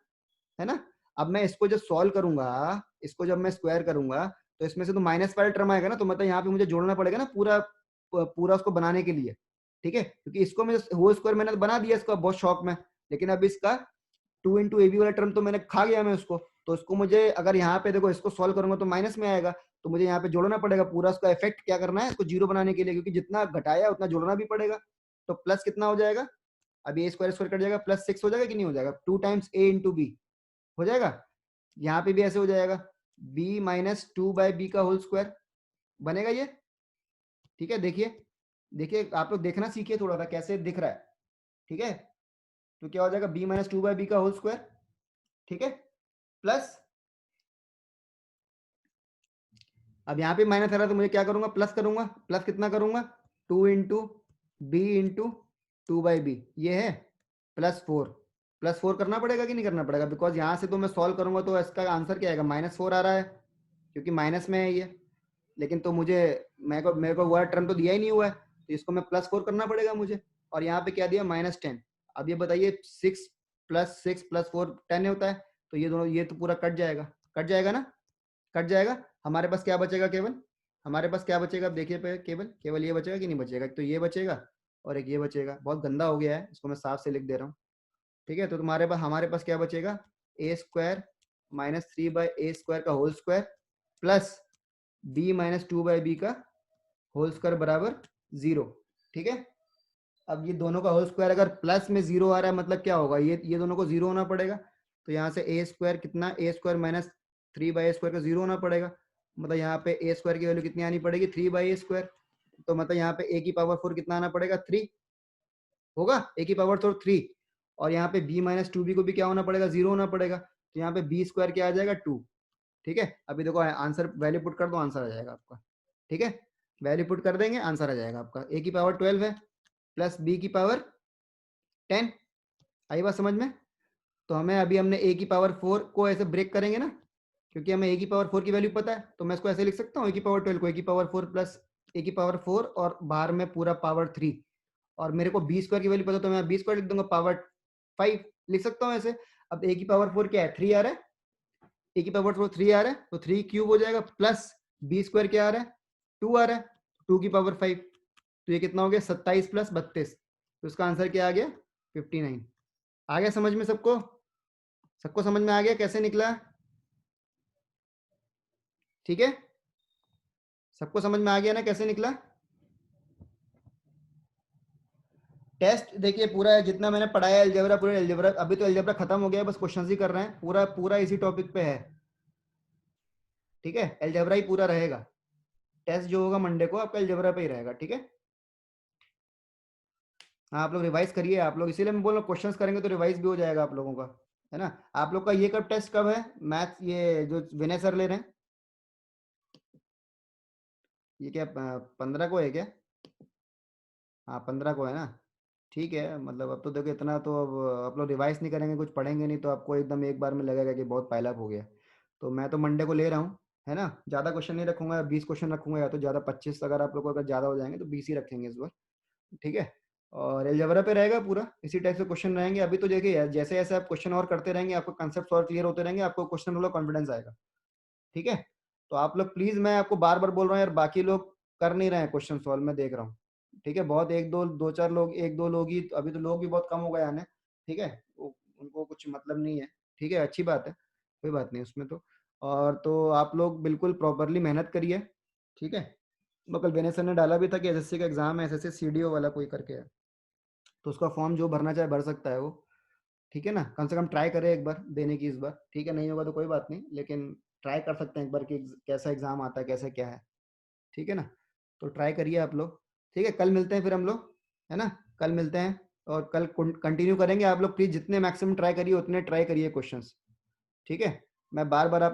है ना। अब मैं इसको जब सॉल्व करूंगा, इसको जब मैं स्क्वायर करूंगा, तो इसमें से तो माइनस वाला टर्म आएगा ना, तो मतलब यहाँ पे मुझे जोड़ना पड़ेगा ना पूरा, पूरा उसको बनाने के लिए। ठीक है, क्योंकि इसको मैं होल स्क्वायर मैंने बना दिया इसका बहुत शौक में, लेकिन अब इसका 2 इंटू ए बी वाला टर्म तो मैंने खा गया मैं उसको, तो इसको मुझे अगर यहाँ पे देखो इसको सॉल्व करूंगा तो माइनस में आएगा, तो मुझे यहाँ पे जोड़ना पड़ेगा पूरा, उसका इफेक्ट क्या करना है, इसको जीरो बनाने के लिए, क्योंकि जितना घटाया उतना जोड़ना भी पड़ेगा। तो प्लस कितना हो जाएगा, अब ए स्क्वायर स्क्वायर कट जाएगा, प्लस 6 हो जाएगा कि नहीं हो जाएगा, 2 टाइम्स ए इंटू बी हो जाएगा। यहाँ पे भी ऐसे हो जाएगा, बी माइनस 2/b का होल स्क्वायर बनेगा ये। ठीक है, देखिए देखिए आप लोग देखना सीखिए थोड़ा सा कैसे दिख रहा है। ठीक है, तो क्या हो जाएगा, b माइनस 2/b का होल स्क्वायर। ठीक है, प्लस, अब यहाँ पे माइनस आ रहा है तो मुझे क्या करूंगा, प्लस करूंगा। प्लस कितना करूंगा, 2 इंटू बी इंटू 2/b, ये है +4। +4 करना पड़ेगा कि नहीं करना पड़ेगा, बिकॉज यहाँ से तो मैं सॉल्व करूंगा तो इसका आंसर क्या आएगा, -4 आ रहा है क्योंकि माइनस में है ये। लेकिन तो मुझे, मेरे को वह टर्म तो दिया ही नहीं हुआ है, तो इसको मैं +4 करना पड़ेगा मुझे। और यहाँ पे क्या दिया, -10। अब ये बताइए 6 + 6 + 4 10 होता है, तो ये दोनों, ये तो पूरा कट जाएगा, कट जाएगा ना, कट जाएगा। हमारे पास क्या बचेगा, केवल हमारे पास क्या बचेगा, अब देखिए पे केवल केवल ये बचेगा कि नहीं बचेगा, तो ये बचेगा और एक ये बचेगा। बहुत गंदा हो गया है, इसको मैं साफ से लिख दे रहा हूँ। ठीक है, तो तुम्हारे पास, हमारे पास क्या बचेगा, a² - 3/a² का whole square plus b - 2/b का होल स्क्वायर बराबर 0। ठीक है, अब ये दोनों का होल स्क्वायर अगर प्लस में 0 आ रहा है मतलब क्या होगा, ये दोनों को 0 होना पड़ेगा। तो यहाँ से a² कितना, a² - 3/a² का 0 होना पड़ेगा। मतलब यहाँ पे a² की वैल्यू कितनी आनी पड़ेगी, 3/a²। तो मतलब यहाँ पे a की पावर 4 कितना आना पड़ेगा, 3 होगा, a की पावर 3। और यहाँ पे b - 2b को भी क्या होना पड़ेगा, 0 होना पड़ेगा। तो यहाँ पे b² क्या आ जाएगा, 2। ठीक है, अभी देखो आंसर वैल्यू पुट कर दो, आंसर आ जाएगा आपका। ठीक है, वैल्यू पुट कर देंगे, आंसर आ जाएगा आपका। a की पावर 12 है प्लस b की पावर 10। आई बात समझ में। तो हमें अभी, हमने a की पावर 4 को ऐसे ब्रेक करेंगे ना, क्योंकि हमें a की पावर 4 की वैल्यू पता है, तो मैं इसको ऐसे लिख सकता हूँ, a की पावर 12 को a की पावर 4 प्लस a की पावर 4 और बाहर में पूरा पावर 3। और मेरे को b² की वैल्यू पता, तो मैं b² लिख दूंगा, पावर 5 लिख सकता हूँ ऐसे। अब a की पावर 4 क्या है, 3 आ रहा है, a की पावर 4 3 आ रहा है, तो 3 क्यूब हो जाएगा, प्लस b² क्या आ रहा है, 2 आ रहा है, 2 की पावर 5। तो ये कितना हो गया, 27 + 32। तो इसका आंसर क्या आ गया, 59। आ गया समझ में सबको, सबको समझ में आ गया कैसे निकला। ठीक है, सबको समझ में आ गया ना कैसे निकला। टेस्ट देखिए पूरा है, जितना मैंने पढ़ाया अलजेब्रा, पूरा अलजेब्रा, अभी तो अलजेब्रा खत्म हो गया, बस क्वेश्चंस ही कर रहे हैं, पूरा पूरा इसी टॉपिक पे है। ठीक है, अलजेब्रा ही पूरा रहेगा, टेस्ट जो होगा मंडे को आपका अलजेब्रा पे ही रहेगा। ठीक है, हाँ आप लोग रिवाइज करिए, आप लोग, इसीलिए मैं बोल रहा हूँ क्वेश्चंस करेंगे तो रिवाइज भी हो जाएगा आप लोगों का, है ना। आप लोग का ये कब टेस्ट कब है, मैथ्स, ये जो विनय सर ले रहे हैं, ये क्या 15 को है क्या, हाँ 15 को है ना। ठीक है, मतलब अब तो देखो इतना तो, अब आप लोग रिवाइज नहीं करेंगे, कुछ पढ़ेंगे नहीं, तो आपको एकदम एक बार में लगेगा कि बहुत पाइलअप हो गया। तो मैं तो मंडे को ले रहा हूँ, है ना। ज़्यादा क्वेश्चन नहीं रखूंगा, 20 क्वेश्चन रखूंगा, या तो ज़्यादा 25, अगर आप लोग अगर ज़्यादा हो जाएंगे तो 20 ही रखेंगे इस बार। ठीक है, और अलजेब्रा पे रहेगा पूरा, इसी टाइप से क्वेश्चन रहेंगे। अभी तो देखिए यार, जैसे जैसे आप क्वेश्चन और करते रहेंगे, आपको कंसेप्ट और क्लियर होते रहेंगे, आपको क्वेश्चन वाला कॉन्फिडेंस आएगा। ठीक है, तो आप लोग प्लीज, मैं आपको बार बार बोल रहा हूँ यार, बाकी लोग कर नहीं रहे हैं क्वेश्चन सॉल्व, मैं देख रहा हूँ। ठीक है, बहुत एक दो दो चार लोग, एक दो लोग ही, अभी तो लोग भी बहुत कम हो गए आने। ठीक है, उनको कुछ मतलब नहीं है। ठीक है, अच्छी बात है, कोई बात नहीं उसमें तो। और तो आप लोग बिल्कुल प्रॉपरली मेहनत करिए। ठीक है, तो कल विनय सर ने डाला भी था कि एसएससी का एग्जाम है, एसएससी सीडीओ वाला कोई करके है, तो उसका फॉर्म जो भरना चाहे भर सकता है वो। ठीक है ना, कम से कम ट्राई करें एक बार देने की इस बार। ठीक है, नहीं होगा तो कोई बात नहीं, लेकिन ट्राई कर सकते हैं एक बार कि कैसा एग्जाम आता है, कैसा क्या है। ठीक है ना, तो ट्राई करिए आप लोग। ठीक है, कल मिलते हैं फिर हम लोग, है ना, कल मिलते हैं। और कल कंटिन्यू करेंगे, आप लोग प्लीज जितने मैक्सिमम ट्राई करिए उतने ट्राई करिए क्वेश्चंस। ठीक है, मैं बार बार आप